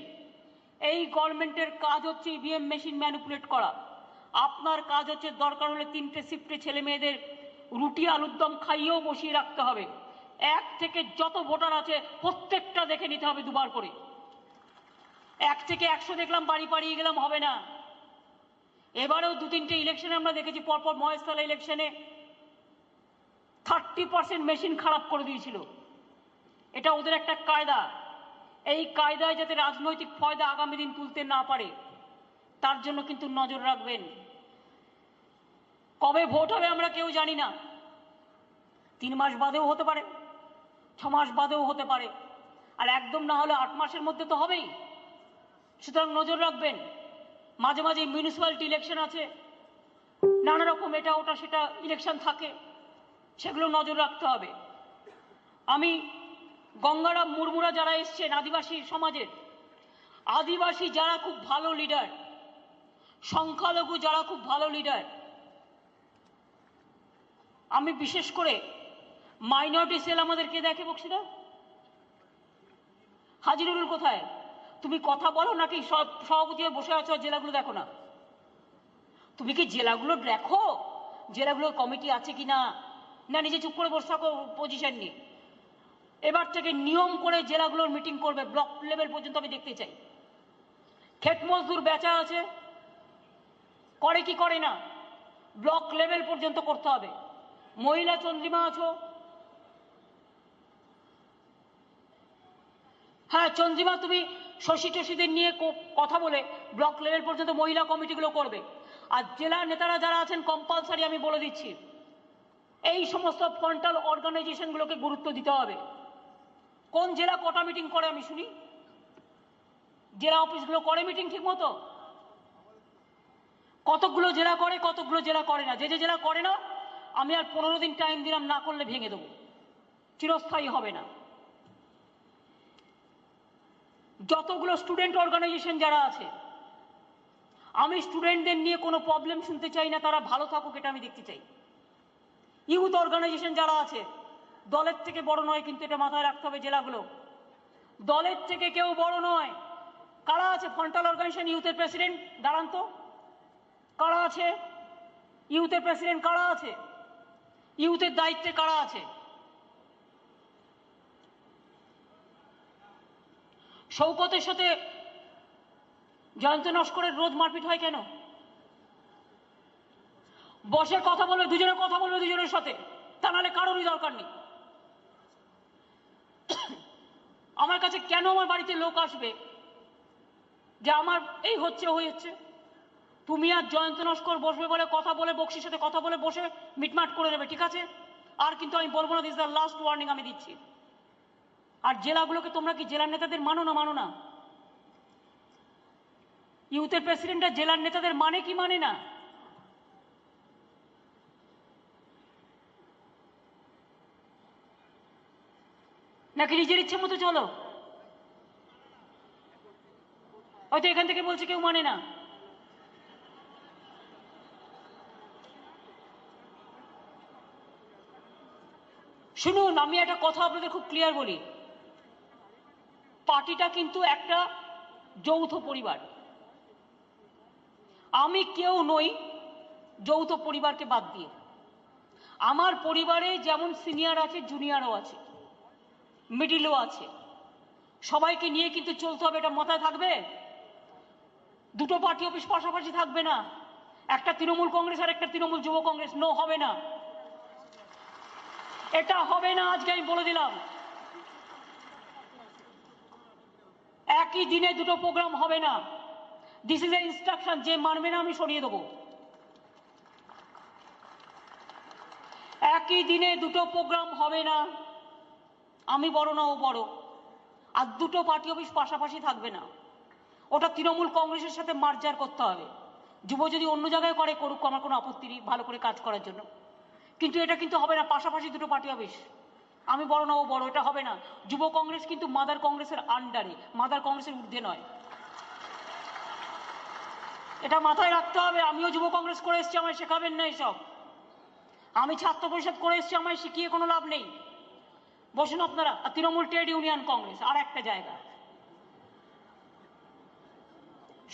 এই গভর্নমেন্টের কাজ হচ্ছে ইভিএম মেশিন ম্যানিপুলেট করা। আপনার কাজ হচ্ছে দরকার হলে 3টে শিফটে ছেলে মেয়েদের রুটি আলুর দম খাইয়েও বসিয়ে রাখতে হবে। 1 থেকে যত ভোটার আছে প্রত্যেকটা দেখে নিতে হবে 2বার করে। 1 থেকে 100 দেখলাম বাড়ি পাড়িয়ে গেলাম, হবে না। এবারেও 2-3টে ইলেকশনে আমরা দেখেছি, পরপর মহেশতলা ইলেকশনে 30% মেশিন খারাপ করে দিয়েছিল। এটা ওদের একটা কায়দা। এই কায়দায় যাতে রাজনৈতিক ফয়দা আগামী দিন তুলতে না পারে তার জন্য কিন্তু নজর রাখবেন। কবে ভোট হবে আমরা কেউ জানি না, 3 মাস বাদেও হতে পারে, 6 মাস বাদেও হতে পারে, আর একদম না হলে 8 মাসের মধ্যে তো হবেই। সুতরাং নজর রাখবেন। মাঝে মাঝে মিউনিসিপ্যালিটি ইলেকশন আছে, নানা রকম এটা ওটা সেটা ইলেকশন থাকে, সেগুলো নজর রাখতে হবে। আমি গঙ্গারাম মুর্মুরা যারা এসছেন আদিবাসী সমাজের, আদিবাসী যারা খুব ভালো লিডার, সংখ্যালঘু যারা খুব ভালো লিডার, আমি বিশেষ করে মাইনরিটি সেল আমাদেরকে দেখে। বক্সিদা, হাজিরুল কোথায়? তুমি কথা বলো নাকি সভাপতি হয়ে বসে আছো, জেলাগুলো দেখো না? তুমি কি জেলাগুলো দেখো, জেলাগুলোর কমিটি আছে কিনা? না নিজে চুপ করে বসে থাকো পজিশন নিয়ে? এবার থেকে নিয়ম করে জেলাগুলোর মিটিং করবে, ব্লক লেভেল পর্যন্ত আমি দেখতে চাই। ক্ষেত মজদুর বেচা আছে, করে কি করে না, ব্লক লেভেল পর্যন্ত করতে হবে। মহিলা চন্দ্রিমা আছো, হ্যাঁ চন্দ্রিমা, তুমি শশী টশীদের নিয়ে কথা বলে ব্লক লেভেল পর্যন্ত মহিলা কমিটিগুলো করবে। আর জেলা নেতারা যারা আছেন কম্পালসারি আমি বলে দিচ্ছি, এই সমস্ত ফ্রন্টাল অর্গানাইজেশনগুলোকে গুরুত্ব দিতে হবে। কোন জেলা কটা মিটিং করে আমি শুনি? জেলা অফিসগুলো করে মিটিং ঠিক মতো? কতগুলো জেলা করে, কতগুলো জেলা করে না। যে যে জেলা করে না আমি আর 15 দিন টাইম দিলাম, না করলে ভেঙে দেবো। চিরস্থায়ী হবে না। যতগুলো স্টুডেন্ট অর্গানাইজেশন যারা আছে, আমি স্টুডেন্টদের নিয়ে কোনো প্রবলেম শুনতে চাই না, তারা ভালো থাকুক এটা আমি দেখতে চাই। ইউথ অর্গানাইজেশন যারা আছে, দলের থেকে বড় নয়, কিন্তু এটা মাথায় রাখতে হবে, জেলাগুলো দলের থেকে কেউ বড় নয়। কারা আছে ফ্রন্টাল অর্গানাইজেশন ইউথের প্রেসিডেন্ট? দাঁড়ান তো, কারা আছে ইউথের প্রেসিডেন্ট? কারা আছে ইউথের দায়িত্বে? কারা আছে? শওকতের সাথে জয়ন্ত নস্করের রোজ মারপিট হয় কেন? বসে কথা বলবে, দুজনে কথা বলবে দুজনের সাথে, তা নাহলে কারোরই দরকার নেই। আমার কাছে কেন আমার বাড়িতে লোক আসবে যে আমার এই হচ্ছে ওই হচ্ছে? তুমি আর জয়ন্ত নস্কর বসবে বলে কথা বলে, বক্সির সাথে কথা বলে বসে মিটমাট করে নেবে, ঠিক আছে? আর কিন্তু আমি বলবো না, দিস দ্য লাস্ট ওয়ার্নিং আমি দিচ্ছি। আর জেলাগুলোকে তোমরা কি জেলার নেতাদের মানো না? মানো না? ইউথের প্রেসিডেন্টরা জেলার নেতাদের মানে কি মানে না? নাকি নিজের ইচ্ছে মতো চলো? হয়তো এখান থেকে বলছে কেউ মানে না। শুনুন, আমি একটা কথা আপনাদের খুব ক্লিয়ার বলি, পার্টিটা কিন্তু একটা যৌথ পরিবার। আমি কেউ নই যৌথ পরিবারকে বাদ দিয়ে। আমার পরিবারে যেমন সিনিয়র আছে, জুনিয়রও আছে, মিডিলও আছে, সবাইকে নিয়ে কিন্তু চলতে হবে, এটা মাথায় থাকবে। দুটো পার্টি অফিস পাশাপাশি থাকবে না, একটা তৃণমূল কংগ্রেস আর একটা তৃণমূল যুব কংগ্রেস, নো, হবে না, এটা হবে না, আজকে আমি বলে দিলাম। একই দিনে দুটো প্রোগ্রাম হবে না, দিস ইজ এ ইনস্ট্রাকশন, যে মানবে না আমি সরিয়ে দেবো। একই দিনে দুটো প্রোগ্রাম হবে না, আমি বড় না ও বড়, আর দুটো পার্টি অফিস পাশাপাশি থাকবে না, ওটা তৃণমূল কংগ্রেসের সাথে মার্জার করতে হবে। যুব যদি অন্য জায়গায় করে করুক, আমার কোনো আপত্তি নেই ভালো করে কাজ করার জন্য, কিন্তু এটা কিন্তু হবে না পাশাপাশি দুটো পার্টি অফিস। আমি বড় না ও বড়, এটা হবে না। যুব কংগ্রেস কিন্তু মাদার কংগ্রেসের আন্ডারে, মাদার কংগ্রেসের ঊর্ধ্বে নয়, এটা মাথায় রাখতে হবে। আমিও যুব কংগ্রেস করে এসেছি, আমায় শেখাবেন না এসব। আমি ছাত্র পরিষদ করে এসেছি, আমায় শিখিয়ে কোনো লাভ নেই। বসুন আপনারা। আর তৃণমূল ট্রেড ইউনিয়ন কংগ্রেস আর একটা জায়গা,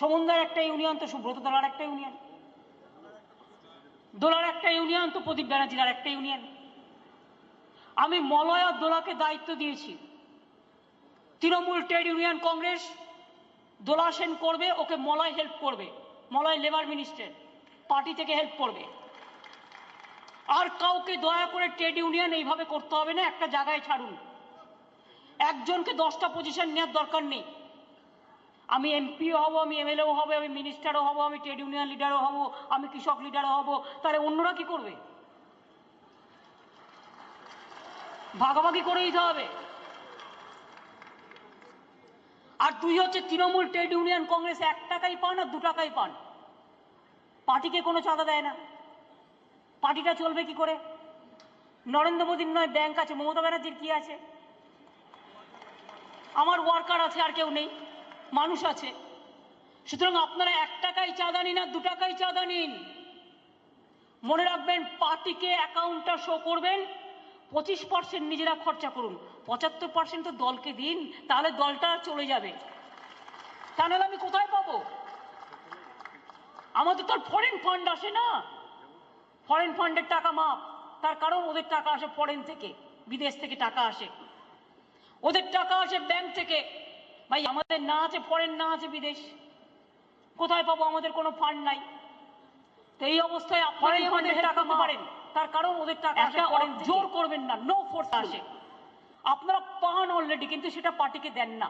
সমুদ্রের একটা ইউনিয়ন, তো সুব্রত দলার একটা ইউনিয়ন, দোলার একটা ইউনিয়ন, তো প্রদীপ ব্যানার্জির আর একটা ইউনিয়ন। আমি মলয় আর দোলাকে দায়িত্ব দিয়েছি, তৃণমূল ট্রেড ইউনিয়ন কংগ্রেস দোলা সেন করবে, ওকে মলয় হেল্প করবে, মলয় লেবার মিনিস্টার, পার্টি থেকে হেল্প করবে। আর কাউকে দয়া করে ট্রেড ইউনিয়ন এইভাবে করতে হবে না, একটা জায়গায় ছাড়ুন। একজনকে 10টা পজিশন নেওয়ার দরকার নেই। আমি এমপিও হব, আমি এমএলএও হব, আমি মিনিস্টারও হব, আমি ট্রেড ইউনিয়ন লিডারও হব, আমি কৃষক লিডারও হব, তাহলে অন্যরা কি করবে? ভাগাভাগি করে দিতে হবে। আর তুই হচ্ছে তৃণমূল ট্রেড ইউনিয়ন কংগ্রেস 1 টাকাই পান আর 2 টাকাই পান, পার্টিকে কোনো চাঁদা দেয় না, পার্টিটা চলবে কি করে? নরেন্দ্র মোদীর নয় ব্যাংক আছে, মমতা ব্যানার্জির কি আছে? আমার ওয়ার্কার আছে, আর কেউ নেই, মানুষ আছে। সুতরাং আপনারা 1 টাকায় চাঁদা নিন আর 2 টাকায় চাঁদা নিন, মনে রাখবেন পার্টিকে অ্যাকাউন্টটা শো করবেন, 25% নিজেরা খরচা করুন, 75% তো দলকে দিন, তাহলে দলটা চলে যাবে। তা নাহলে আমি কোথায় পাবো? আমাদের তো ফরেন ফান্ড আসে না, ফরেন ফান্ডের টাকা মাপ, তার কারণ ওদের টাকা আসে ফরেন থেকে, বিদেশ থেকে টাকা আসে, ওদের টাকা আসে ব্যাংক থেকে। ভাই আমাদের না আছে ফরেন, না আছে বিদেশ, কোথায় পাবো? আমাদের কোনো ফান্ড নাই। তো এই অবস্থায় আপনারাই আমাদের টাকা পারেন, তার কারণ ওদের টাকা আসে ফরেন থেকে। জোর করবেন না, নো ফোর্স আসে, আপনারা পান অলরেডি, কিন্তু সেটা পার্টিকে দেন না।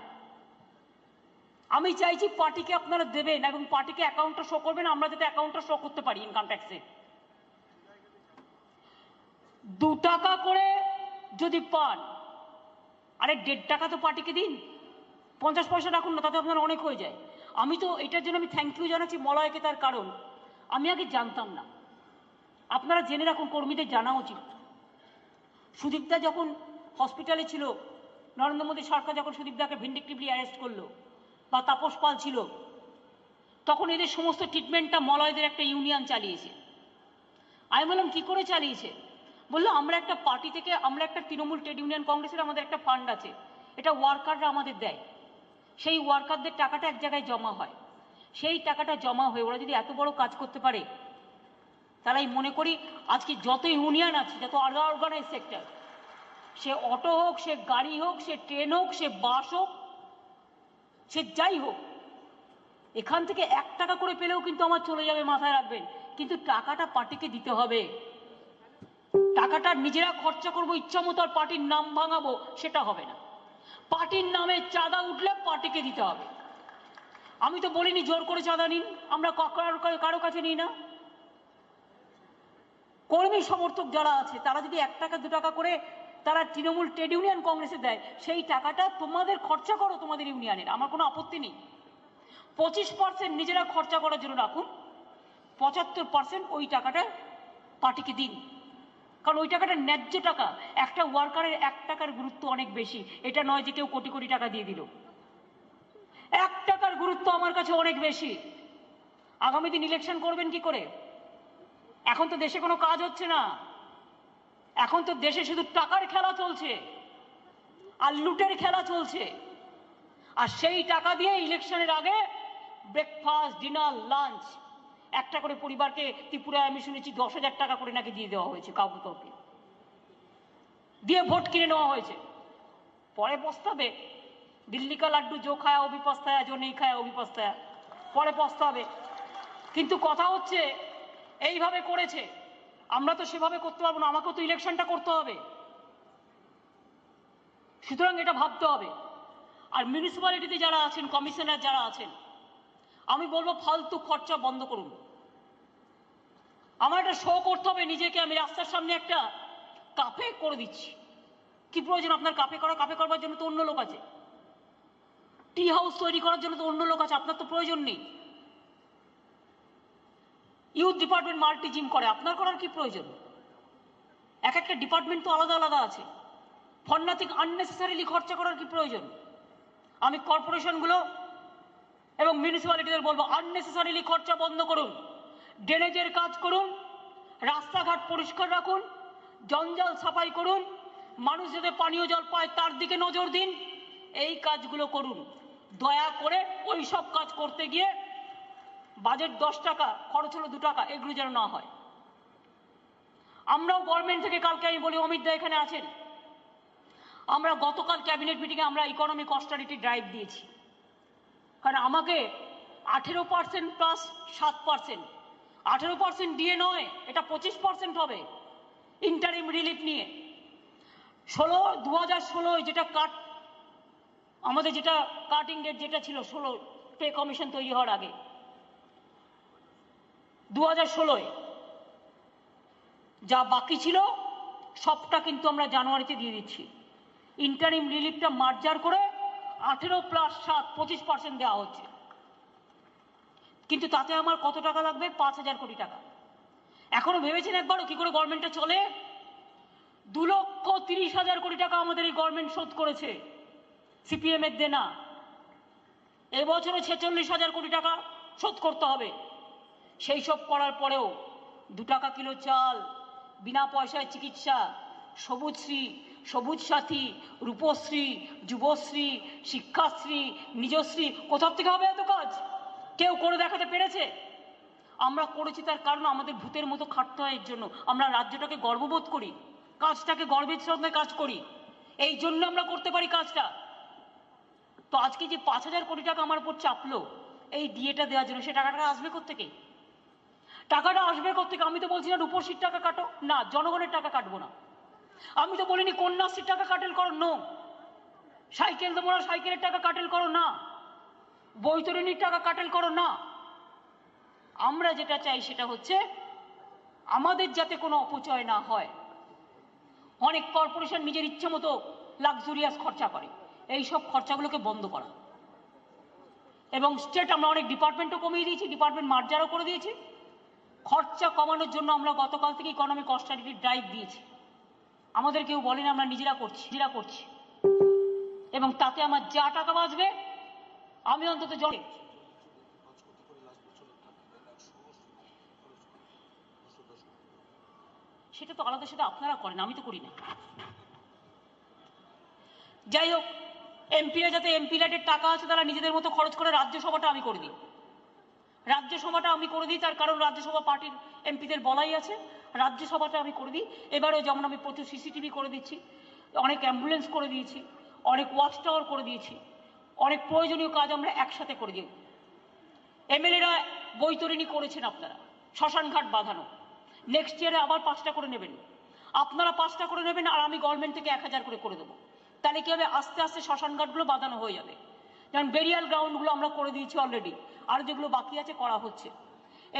আমি চাইছি পার্টিকে আপনারা দেবেন এবং পার্টিকে অ্যাকাউন্টটা শো করবেন, আমরা যাতে অ্যাকাউন্টটা শো করতে পারি ইনকাম ট্যাক্সে। 2 টাকা করে যদি পান, আরে 1.5 টাকা তো পার্টিকে দিন, 50 পয়সা রাখুন না, তাতে আপনার অনেক হয়ে যায়। আমি তো এটার জন্য আমি থ্যাংক ইউ জানাচ্ছি মলয়কে, তার কারণ আমি আগে জানতাম না। আপনারা জেনে রাখুন, কর্মীদের জানা উচিত। সুদীপদা যখন হসপিটালে ছিল, নরেন্দ্র মোদী সরকার যখন সুদীপদাকে ভিন্ডিকটিভলি অ্যারেস্ট করলো, বা তাপস পাল ছিল, তখন এদের সমস্ত ট্রিটমেন্টটা মলয়দের একটা ইউনিয়ন চালিয়েছে। আমি বললাম কি করে চালিয়েছে? বললো আমরা একটা পার্টি থেকে, আমরা একটা তৃণমূল ট্রেড ইউনিয়ন কংগ্রেসের আমাদের একটা ফান্ড আছে, এটা ওয়ার্কাররা আমাদের দেয়, সেই ওয়ার্কারদের টাকাটা এক জায়গায় জমা হয়, সেই টাকাটা জমা হয়ে ওরা যদি এত বড় কাজ করতে পারে, তাহলে মনে করি আজকে যত ইউনিয়ন আছে, যত অর্গানাইজ সেক্টর, সে অটো হোক, সে গাড়ি হোক, সে ট্রেন হোক, সে বাস হোক, সে যাই হোক, এখান থেকে 1 টাকা করে পেলেও কিন্তু আমার চলে যাবে, মাথায় রাখবেন। কিন্তু টাকাটা পার্টিকে দিতে হবে, টাকাটা নিজেরা খরচা করবো ইচ্ছা মতো, আর পার্টির নাম ভাঙাবো সেটা হবে না। পার্টির নামে চাঁদা উঠলে পার্টিকে দিতে হবে। আমি তো বলিনি জোর করে চাঁদা নিন, আমরা কারো কাছে নিই না। কর্মী সমর্থক যারা আছে তারা যদি 1 টাকা 2 টাকা করে তারা তৃণমূল ট্রেড ইউনিয়ন কংগ্রেসে দেয়, সেই টাকাটা তোমাদের খরচা করো তোমাদের ইউনিয়নের, আমার কোনো আপত্তি নেই। 25% নিজেরা খরচা করার জন্য রাখুন, 75% ওই টাকাটা পার্টিকে দিন, কারণ ওই টাকাটা ন্যায্য টাকা। একটা ওয়ার্কারের 1 টাকার গুরুত্ব অনেক বেশি, এটা নয় যে কেউ কোটি কোটি টাকা দিয়ে দিল। 1 টাকার গুরুত্ব আমার কাছে অনেক বেশি। আগামী দিন ইলেকশন করবেন কি করে? এখন তো দেশে কোনো কাজ হচ্ছে না, এখন তো দেশে শুধু টাকার খেলা চলছে আর লুটের খেলা চলছে। আর সেই টাকা দিয়ে ইলেকশনের আগে ব্রেকফাস্ট, ডিনার, লাঞ্চ, একটা করে পরিবারকে ত্রিপুরায় আমি শুনেছি 10,000 টাকা করে নাকি দিয়ে দেওয়া হয়েছে, কাউকে কাউকে দিয়ে ভোট কিনে নেওয়া হয়েছে। পরে পস্তাবে, দিল্লি কা লাড্ডু জো খায়া ও ভি পস্তায়া, জো নেই খায়া ও ভি পস্তায়া, পরে পস্তাবে। কিন্তু কথা হচ্ছে এইভাবে করেছে, আমরা তো সেভাবে করতে পারবো না, আমাকেও তো ইলেকশনটা করতে হবে। সুতরাং এটা ভাবতে হবে। আর মিউনিসিপ্যালিটিতে যারা আছেন, কমিশনার যারা আছেন, আমি বলবো ফালতু খরচা বন্ধ করুন। আমার একটা শো করতে হবে নিজেকে, আমি রাস্তার সামনে একটা কাফে করে দিচ্ছি। কি প্রয়োজন আপনার কাফে করা? কাফে করবার জন্য তো অন্য লোক আছে। টি হাউস তৈরি করার জন্য তো অন্য লোক আছে, আপনার তো প্রয়োজন নেই। ইউথ ডিপার্টমেন্ট মাল্টি জিম করে, আপনার করার কি প্রয়োজন? এক একটা ডিপার্টমেন্ট তো আলাদা আলাদা আছে। ফর নাথিং আননেসেসারিলি খরচা করার কি প্রয়োজন? আমি কর্পোরেশনগুলো এবং মিউনিসিপ্যালিটিদের বলবো আননেসেসারিলি খরচা বন্ধ করুন, ড্রেনেজের কাজ করুন, রাস্তাঘাট পরিষ্কার রাখুন, জঞ্জাল সাফাই করুন, মানুষ যাতে পানীয় জল পায় তার দিকে নজর দিন, এই কাজগুলো করুন। দয়া করে ওই সব কাজ করতে গিয়ে বাজেট 10 টাকা খরচ হলো 2 টাকা, এগুলো যেন না হয়। আমরাও গভর্নমেন্ট থেকে, কালকে আমি বলি অমিত দা এখানে আছেন, আমরা গতকাল ক্যাবিনেট মিটিংয়ে আমরা ইকোনমিক অস্টারিটি ড্রাইভ দিয়েছি। কারণ আমাকে 18% প্লাস 7%, 18% দিয়ে নয়, এটা 25% হবে ইন্টারিম রিলিফ নিয়ে। 2016 যেটা কাট, আমাদের যেটা কাটিং ডেট যেটা ছিল 16 পে কমিশন তৈরি হওয়ার আগে, 2016 যা বাকি ছিল সবটা কিন্তু আমরা জানুয়ারিতে দিয়ে দিচ্ছি। ইন্টারিম রিলিফটা মার্জার করে 18 প্লাস 7 25% দেওয়া হচ্ছে। কিন্তু তাতে আমার কত টাকা লাগবে? 5,000 কোটি টাকা। এখনো ভেবেছেন একবারও কি করে গভর্নমেন্টটা চলে? 2,30,000 কোটি টাকা আমাদের এই গভর্নমেন্ট শোধ করেছে সিপিএম এর দেনা। এবছরও 46,000 কোটি টাকা শোধ করতে হবে। সেই সব করার পরেও 2 টাকা কিলো চাল, বিনা পয়সায় চিকিৎসা, সবুজশ্রী, সবুজ সাথী, রূপশ্রী, যুবশ্রী, শিক্ষাশ্রী, নিজশ্রী, কোথার থেকে হবে এত কাজ? কেউ করে দেখাতে পেরেছে? আমরা করেছি, তার কারণ আমাদের ভূতের মতো খাটতে হয়। এর জন্য আমরা রাজ্যটাকে গর্ববোধ করি, কাজটাকে গর্বের সঙ্গে কাজ করি, এই জন্য আমরা করতে পারি কাজটা। তো আজকে যে 5,000 কোটি টাকা আমার উপর চাপলো এই ডিএটা দেওয়ার জন্য, সে টাকাটা আসবে কোত্থেকে? টাকাটা আসবে কোত্থেকে? আমি তো বলছি না রূপশ্রীর টাকা কাটো, না জনগণের টাকা কাটবো না। আমি তো বলিনি কন্যাশ্রীর টাকা কাটেল করো, নো। সাইকেল দেবো না, সাইকেলের টাকা কাটেল করো, না। বৈতরণীর টাকা কাটেল করো, না। আমরা যেটা চাই সেটা হচ্ছে আমাদের যাতে কোনো অপচয় না হয়। অনেক কর্পোরেশন নিজের ইচ্ছে মতো লাক্সুরিয়াস খরচা করে, এই সব খরচাগুলোকে বন্ধ করা। এবং স্টেট আমরা অনেক ডিপার্টমেন্টও কমিয়ে দিয়েছি, ডিপার্টমেন্ট মার্জারও করে দিয়েছি। খরচা কমানোর জন্য আমরা গতকাল থেকে ইকোনমিক অস্টারিটি ড্রাইভ দিয়েছি। আমাদের কেউ বলেন আমরা নিজেরা করছি এবং তাতে আমার যা টাকা বাঁচবে আমি অন্তত জলে সেটা তো আলাদা, সেটা আপনারা করেন, আমি তো করি না। যাই হোক, এমপিরা যাতে এমপি ল্যাডের টাকা আছে তারা নিজেদের মতো খরচ করে রাজ্যসভাটা আমি করে দিই। তার কারণ রাজ্যসভা পার্টির এমপিদের বলাই আছে, রাজ্যসভাটা আমি করে দিই। এবারেও যেমন আমি প্রচুর সিসিটিভি করে দিচ্ছি, অনেক অ্যাম্বুলেন্স করে দিয়েছি, অনেক ওয়াচ টাওয়ার করে দিয়েছি, অনেক প্রয়োজনীয় কাজ আমরা একসাথে করে দিই। এমএলএরা বৈতরণী করেছেন আপনারা, শ্মশানঘাট বাঁধানো, নেক্সট ইয়ারে আবার 5টা করে নেবেন, আপনারা 5টা করে নেবেন আর আমি গভর্নমেন্ট থেকে 1000 করে দেবো। তাহলে কি হবে, আস্তে আস্তে শ্মশানঘাটগুলো বাঁধানো হয়ে যাবে। যেমন বেরিয়াল গ্রাউন্ডগুলো আমরা করে দিয়েছি অলরেডি, আর যেগুলো বাকি আছে করা হচ্ছে।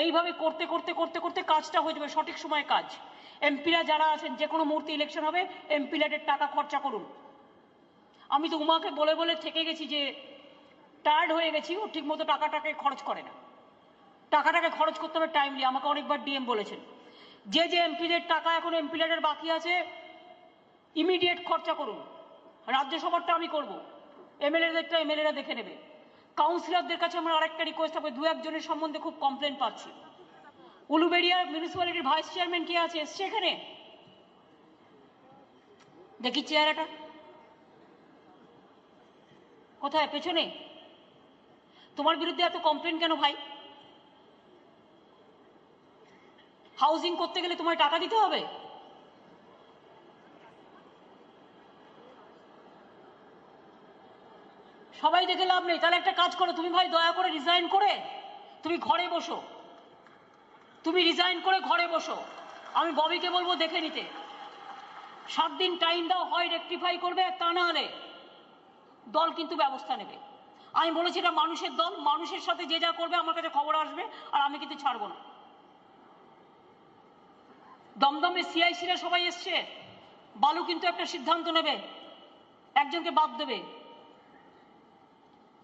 এইভাবে করতে করতে করতে করতে কাজটা হয়ে যাবে, সঠিক সময়ে কাজ। এমপিরা যারা আছেন, যে কোনো মুহূর্তে ইলেকশন হবে, এমপি ল্যাডের টাকা খরচা করুন। আমি তো উমাকে বলে বলে থেকে গেছি যে টায়ার্ড হয়ে গেছি, ও ঠিক মতো টাকাটাকে খরচ করে না। টাকাটাকে খরচ করতে হবে টাইমলি, আমাকে অনেকবার ডিএম বলেছেন। যে যে এমপিদের টাকা এখন এমপি ল্যাডের বাকি আছে ইমিডিয়েট খরচা করুন। রাজ্যসভাটা আমি করব, এমএলএদেরটা এমএলএরা দেখে নেবে। কাউন্সিলরদের কাছে আমার আরেকটা রিকোয়েস্ট হবে, 2-1 জনের সম্বন্ধে খুব কমপ্লেন পাচ্ছি। উলুবেড়িয়া মিউনিসিপ্যালিটির ভাইস চেয়ারম্যান কে আছে, এসছে এখানে? দেখি চেহারাটা কোথায়, পেছনে? তোমার বিরুদ্ধে এত কমপ্লেন কেন ভাই? হাউজিং করতে গেলে তোমায় টাকা দিতে হবে? সবাই দেখে লাভ নেই। তাহলে একটা কাজ করো, তুমি ভাই দয়া করে রিজাইন করে তুমি ঘরে বসো, তুমি রিজাইন করে ঘরে বসো। আমি ববিকে বলবো দেখে নিতে। 7 দিন টাইম দাও, হয় রেকটিফাই করবে, তা না হলে দল কিন্তু ব্যবস্থা নেবে। আমি বলেছি এটা মানুষের দল, মানুষের সাথে যে যা করবে আমার কাছে খবর আসবে, আর আমি কিন্তু ছাড়বো না। দমদমে সিআইসিরা সবাই এসছে, বালু কিন্তু একটা সিদ্ধান্ত নেবে, একজনকে বাদ দেবে।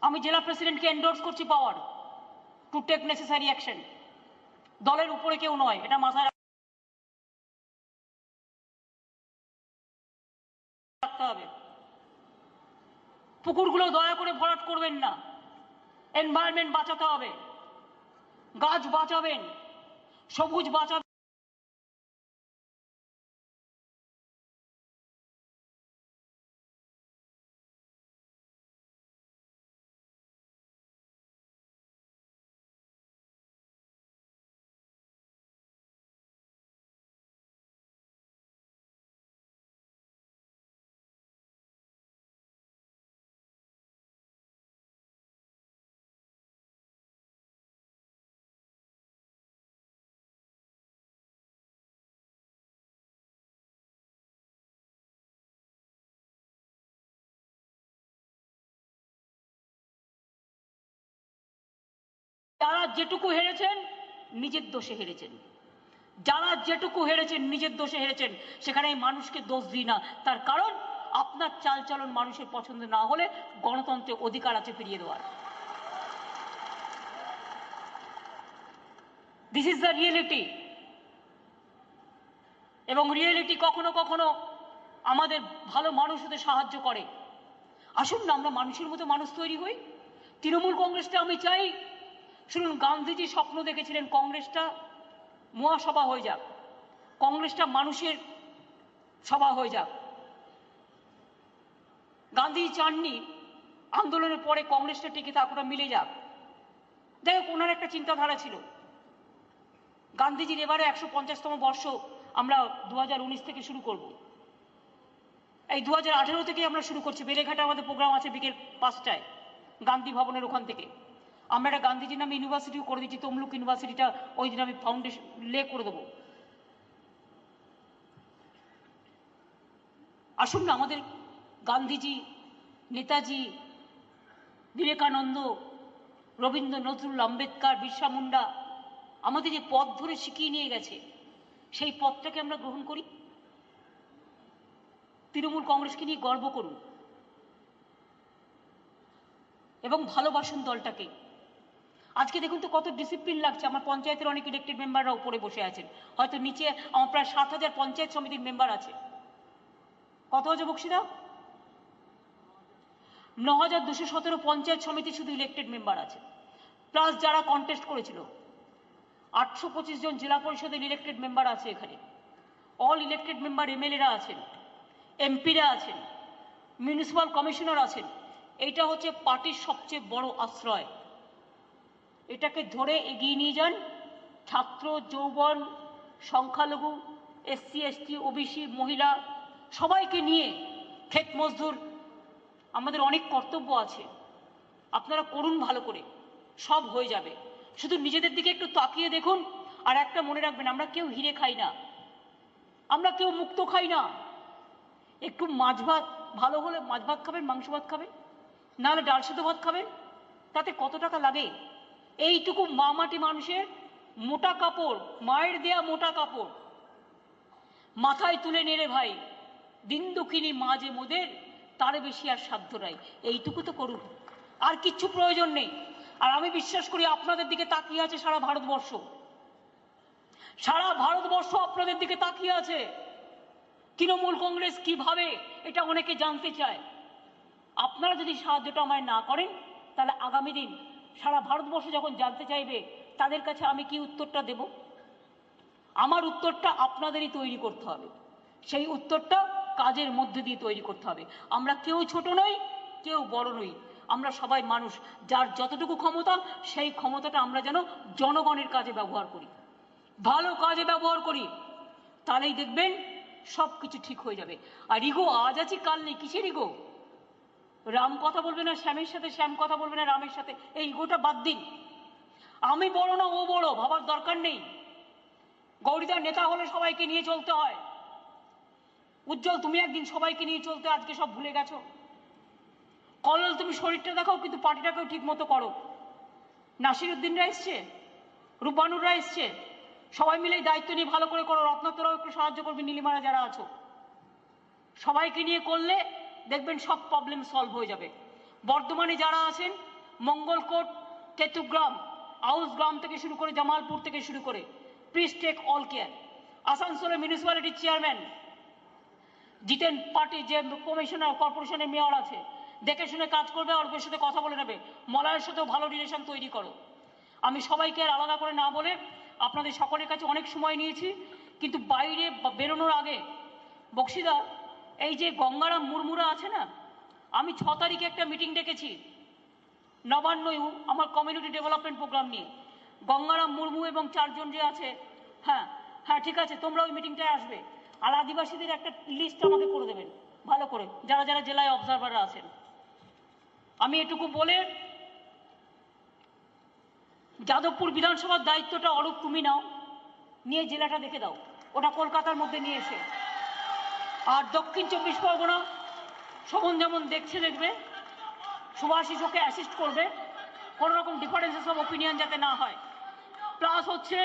আমি জেলা প্রেসিডেন্টকে এন্ডোর্স করছি power to take necessary action. দলের উপরে কেউ নয়, এটা মাথায় রাখতে হবে। পুকুরগুলো দয়া করে ভরাট করবেন না, এনভায়রনমেন্ট বাঁচাতে হবে, গাছ বাঁচাবেন, সবুজ বাঁচাবেন। যারা যেটুকু হেরেছেন নিজের দোষে হেরেছেন, যারা যেটুকু হেরেছেন নিজের দোষে হেরেছেন, সেখানে মানুষকে দোষ দিই না। তার কারণ আপনার চালচলন মানুষের পছন্দ না হলে গণতন্ত্রের অধিকার আছে ফিরিয়ে দেওয়ার। This is the reality. এবং রিয়েলিটি কখনো কখনো আমাদের ভালো মানুষ হতে সাহায্য করে। আসুন না আমরা মানুষের মতো মানুষ তৈরি হই। তৃণমূল কংগ্রেসটা আমি চাই, শুনুন, গান্ধীজি স্বপ্ন দেখেছিলেন কংগ্রেসটা মহাসভা হয়ে যাক, কংগ্রেসটা মানুষের সভা হয়ে যাক। গান্ধীজি চাননি আন্দোলনের পরে কংগ্রেসটা টিকে থাক, ওটা মিলে যাক। যাই হোক, ওনার একটা চিন্তাধারা ছিল। গান্ধীজির এবারে 150তম বর্ষ আমরা 2019 থেকে শুরু করব। এই 2018 থেকে আমরা শুরু করছি। বেলেঘাটে আমাদের প্রোগ্রাম আছে বিকেল 5টায়, গান্ধী ভবনের ওখান থেকে। আমরা একটা গান্ধীজির নামে ইউনিভার্সিটিও করে দিচ্ছি, তমলুক ইউনিভার্সিটিটা ওই দিন আমি ফাউন্ডেশন লে করে দেবো। আসুন না, আমাদের গান্ধীজি, নেতাজি, বিবেকানন্দ, রবীন্দ্র নজরুল, আম্বেদকর, বিরসা মুন্ডা আমাদের যে পথ ধরে শিখিয়ে নিয়ে গেছে, সেই পথটাকে আমরা গ্রহণ করি। তৃণমূল কংগ্রেসকে নিয়ে গর্ব করুন এবং ভালোবাসুন দলটাকে। আজকে দেখুন তো কত ডিসিপ্লিন লাগছে। আমার পঞ্চায়েতের অনেক ইলেক্টেড মেম্বাররা উপরে বসে আছেন, হয়তো নিচে আমার প্রায় 7000 পঞ্চায়েত সমিতির মেম্বার আছে। কত হয়েছে বক্সিদা? 9217 পঞ্চায়েত সমিতি শুধু ইলেক্টেড মেম্বার আছে, প্লাস যারা কন্টেস্ট করেছিল 825 জন জেলা পরিষদের ইলেক্টেড মেম্বার আছে এখানে। অল ইলেক্টেড মেম্বার এমএলএরা আছেন, এমপিরা আছেন, মিউনিসিপাল কমিশনার আছেন। এইটা হচ্ছে পার্টির সবচেয়ে বড় আশ্রয়। এটাকে ধরে এগিয়ে নিয়ে যান। ছাত্র, যৌবন, সংখ্যালঘু, এসসি এসটি, ওবিসি, মহিলা সবাইকে নিয়ে, ক্ষেত মজদুর, আমাদের অনেক কর্তব্য আছে। আপনারা করুন ভালো করে, সব হয়ে যাবে। শুধু নিজেদের দিকে একটু তাকিয়ে দেখুন। আর একটা মনে রাখবেন, আমরা কেউ হিরে খাই না, আমরা কেউ মুক্ত খাই না। একটু মাছ ভাত ভালো হলে মাছ ভাত খাবেন, মাংস ভাত খাবেন, নাহলে ডাল সেদ্ধ ভাত খাবেন। তাতে কত টাকা লাগে? এইটুকু মাটি মানুষের মোটা কাপড়, মায়ের দেয়া মোটা কাপড় মাথায় তুলে নেড়ে ভাই, দিন দুঃখিনী মা যে মোদের, তার বেশি আর সাধ্য নাই। এইটুকু তো করুন, আর কিচ্ছু প্রয়োজন নেই। আর আমি বিশ্বাস করি আপনাদের দিকে তাকিয়ে আছে সারা ভারতবর্ষ। সারা ভারতবর্ষ আপনাদের দিকে তাকিয়ে আছে। তৃণমূল কংগ্রেস কিভাবে, এটা অনেকে জানতে চায়। আপনারা যদি সাহায্যটা আমায় না করেন, তাহলে আগামী দিন সারা ভারতবর্ষ যখন জানতে চাইবে, তাদের কাছে আমি কি উত্তরটা দেব? আমার উত্তরটা আপনাদেরই তৈরি করতে হবে। সেই উত্তরটা কাজের মধ্যে দিয়ে তৈরি করতে হবে। আমরা কেউ ছোট নই, কেউ বড় নই, আমরা সবাই মানুষ। যার যতটুকু ক্ষমতা, সেই ক্ষমতাটা আমরা যেন জনগণের কাজে ব্যবহার করি, ভালো কাজে ব্যবহার করি। তাহলেই দেখবেন সব কিছু ঠিক হয়ে যাবে। আর ইগো আজ আছি কাল নেই, কিসের ইগো? রাম কথা বলবে না শ্যামের সাথে, শ্যাম কথা বলবে না রামের সাথে, এই ইগোটা বাদ দিন। আমি বড় না ও বড় ভাবার দরকার নেই। গৌরীদার নেতা হলে সবাইকে নিয়ে চলতে হয়। উজ্জ্বল, তুমি একদিন সবাইকে নিয়ে চলতে, আজকে সব ভুলে গেছো। কল্লোল, তুমি শরীরটা দেখাও, কিন্তু পার্টিটাকেও ঠিক মতো করো। নাসিরউদ্দিনরা এসছে, রূপানুররা এসছে, সবাই মিলে দায়িত্ব নিয়ে ভালো করে করো। রত্নাত্তরাও একটু সাহায্য করবে, নীলিমারা যারা আছো, সবাইকে নিয়ে করলে দেখবেন সব প্রবলেম সলভ হয়ে যাবে। বর্ধমানে যারা আছেন, মঙ্গলকোট, তেতুগ্রাম, আউস গ্রাম থেকে শুরু করে, জামালপুর থেকে শুরু করে, প্লিজ টেক অল কেয়ার। আসানসোলের মিউনিসিপ্যালিটির চেয়ারম্যান জিতেন, পার্টি যে কমিশনার, কর্পোরেশনের মেয়র আছে, দেখে শুনে কাজ করবে, অল্পের সাথে কথা বলে নেবে। মলয়ের সাথেও ভালো রিলেশন তৈরি করো। আমি সবাইকে আর আলাদা করে না বলে আপনাদের সকলের কাছে অনেক সময় নিয়েছি, কিন্তু বাইরে বেরোনোর আগে বক্সিদা, এই যে গঙ্গারাম মুর্মুরা আছে না, আমি 6 তারিখে একটা মিটিং ডেকেছি নবান্ন আমার কমিউনিটি ডেভেলপমেন্ট প্রোগ্রাম নিয়ে। গঙ্গারাম মুর্মু এবং 4 জন যে আছে, হ্যাঁ হ্যাঁ ঠিক আছে, তোমরা ওই মিটিংটায় আসবে। আর আদিবাসীদের একটা লিস্ট আমাকে করে দেবেন ভালো করে, যারা যারা জেলায় অবজারভাররা আছেন। আমি এটুকু বলে, যাদবপুর বিধানসভার দায়িত্বটা অরূপ তুমি নাও, নিয়ে জেলাটা দেখে দাও, ওটা কলকাতার মধ্যে নিয়ে এসে। আর দক্ষিণ 24 পরগনা শোভন যেমন দেখছে দেখবে, সুভাষিস ওকে অ্যাসিস্ট করবে, কোনো রকম ডিফারেন্সেস অফ ওপিনিয়ন যাতে না হয়। প্লাস হচ্ছে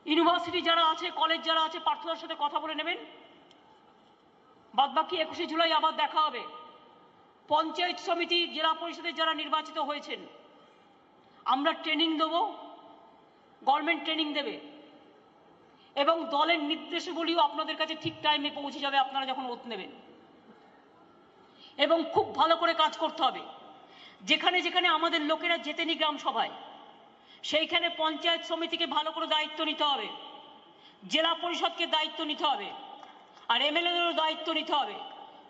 ইউনিভার্সিটি যারা আছে, কলেজ যারা আছে, পার্থদার সাথে কথা বলে নেবেন। বাদবাকি 21শে জুলাই আবার দেখা হবে। পঞ্চায়েত সমিতি, জেলা পরিষদের যারা নির্বাচিত হয়েছেন, আমরা ট্রেনিং দেবো, গভর্নমেন্ট ট্রেনিং দেবে, এবং দলের নির্দেশাবলীও আপনাদের কাছে ঠিক টাইমে পৌঁছে যাবে আপনারা যখন ওত নেবেন। এবং খুব ভালো করে কাজ করতে হবে। যেখানে যেখানে আমাদের লোকেরা জেতেনি গ্রাম সভায়, সেইখানে পঞ্চায়েত সমিতিকে ভালো করে দায়িত্ব নিতে হবে, জেলা পরিষদকে দায়িত্ব নিতে হবে, আর এমএলএদেরও দায়িত্ব নিতে হবে,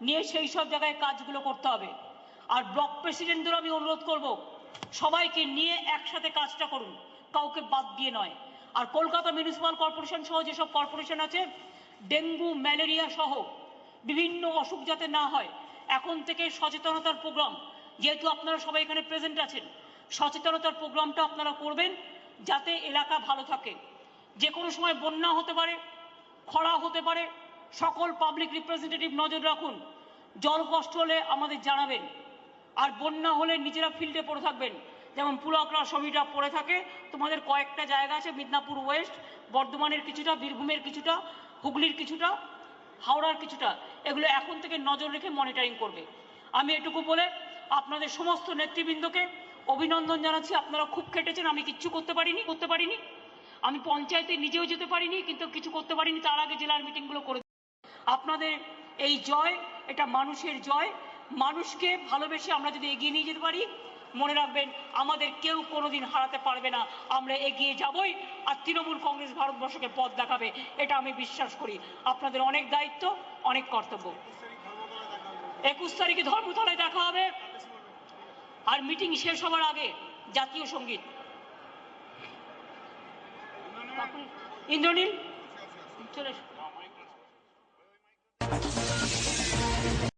নিয়ে সেই সব জায়গায় কাজগুলো করতে হবে। আর ব্লক প্রেসিডেন্টদেরও আমি অনুরোধ করব, সবাইকে নিয়ে একসাথে কাজটা করুন, কাউকে বাদ দিয়ে নয়। আর কলকাতা মিউনিসিপাল কর্পোরেশন সহ যেসব কর্পোরেশন আছে, ডেঙ্গু, ম্যালেরিয়া সহ বিভিন্ন অসুখ যাতে না হয়, এখন থেকে সচেতনতার প্রোগ্রাম, যেহেতু আপনারা সবাই এখানে প্রেজেন্ট আছেন, সচেতনতার প্রোগ্রামটা আপনারা করবেন, যাতে এলাকা ভালো থাকে। যে কোনো সময় বন্যা হতে পারে, খরা হতে পারে, সকল পাবলিক রিপ্রেজেন্টেটিভ নজর রাখুন। জল কষ্ট হলে আমাদের জানাবেন। আর বন্যা হলে নিজেরা ফিল্ডে পড়ে থাকবেন, যেমন পুলাকড়া সবিটা পড়ে থাকে। তোমাদের কয়েকটা জায়গা আছে, মিদনাপুর ওয়েস্ট, বর্ধমানের কিছুটা, বীরভূমের কিছুটা, হুগলির কিছুটা, হাওড়ার কিছুটা, এগুলো এখন থেকে নজর রেখে মনিটরিং করবে। আমি এটুকু বলে আপনাদের সমস্ত নেতৃবৃন্দকে অভিনন্দন জানাচ্ছি। আপনারা খুব খেটেছেন, আমি কিচ্ছু করতে পারিনি। আমি পঞ্চায়েতে নিজেও যেতে পারিনি, কিন্তু কিছু করতে পারিনি, তার আগে জেলার মিটিংগুলো করে। আপনাদের এই জয়, এটা মানুষের জয়। মানুষকে ভালোবেসে আমরা যদি এগিয়ে নিয়ে যেতে পারি, মনে রাখবেন আমাদের কেউ কোনোদিন হারাতে পারবে না, আমরা এগিয়ে যাবই। আর তৃণমূল কংগ্রেস ভারতবর্ষকে পথ দেখাবে, এটা আমি বিশ্বাস করি। আপনাদের অনেক দায়িত্ব, অনেক কর্তব্য। 21 তারিখে ধর্মতলায় দেখা হবে, আর মিটিং শেষ হওয়ার আগে জাতীয় সঙ্গীত। ইন্দ্রনীল চলে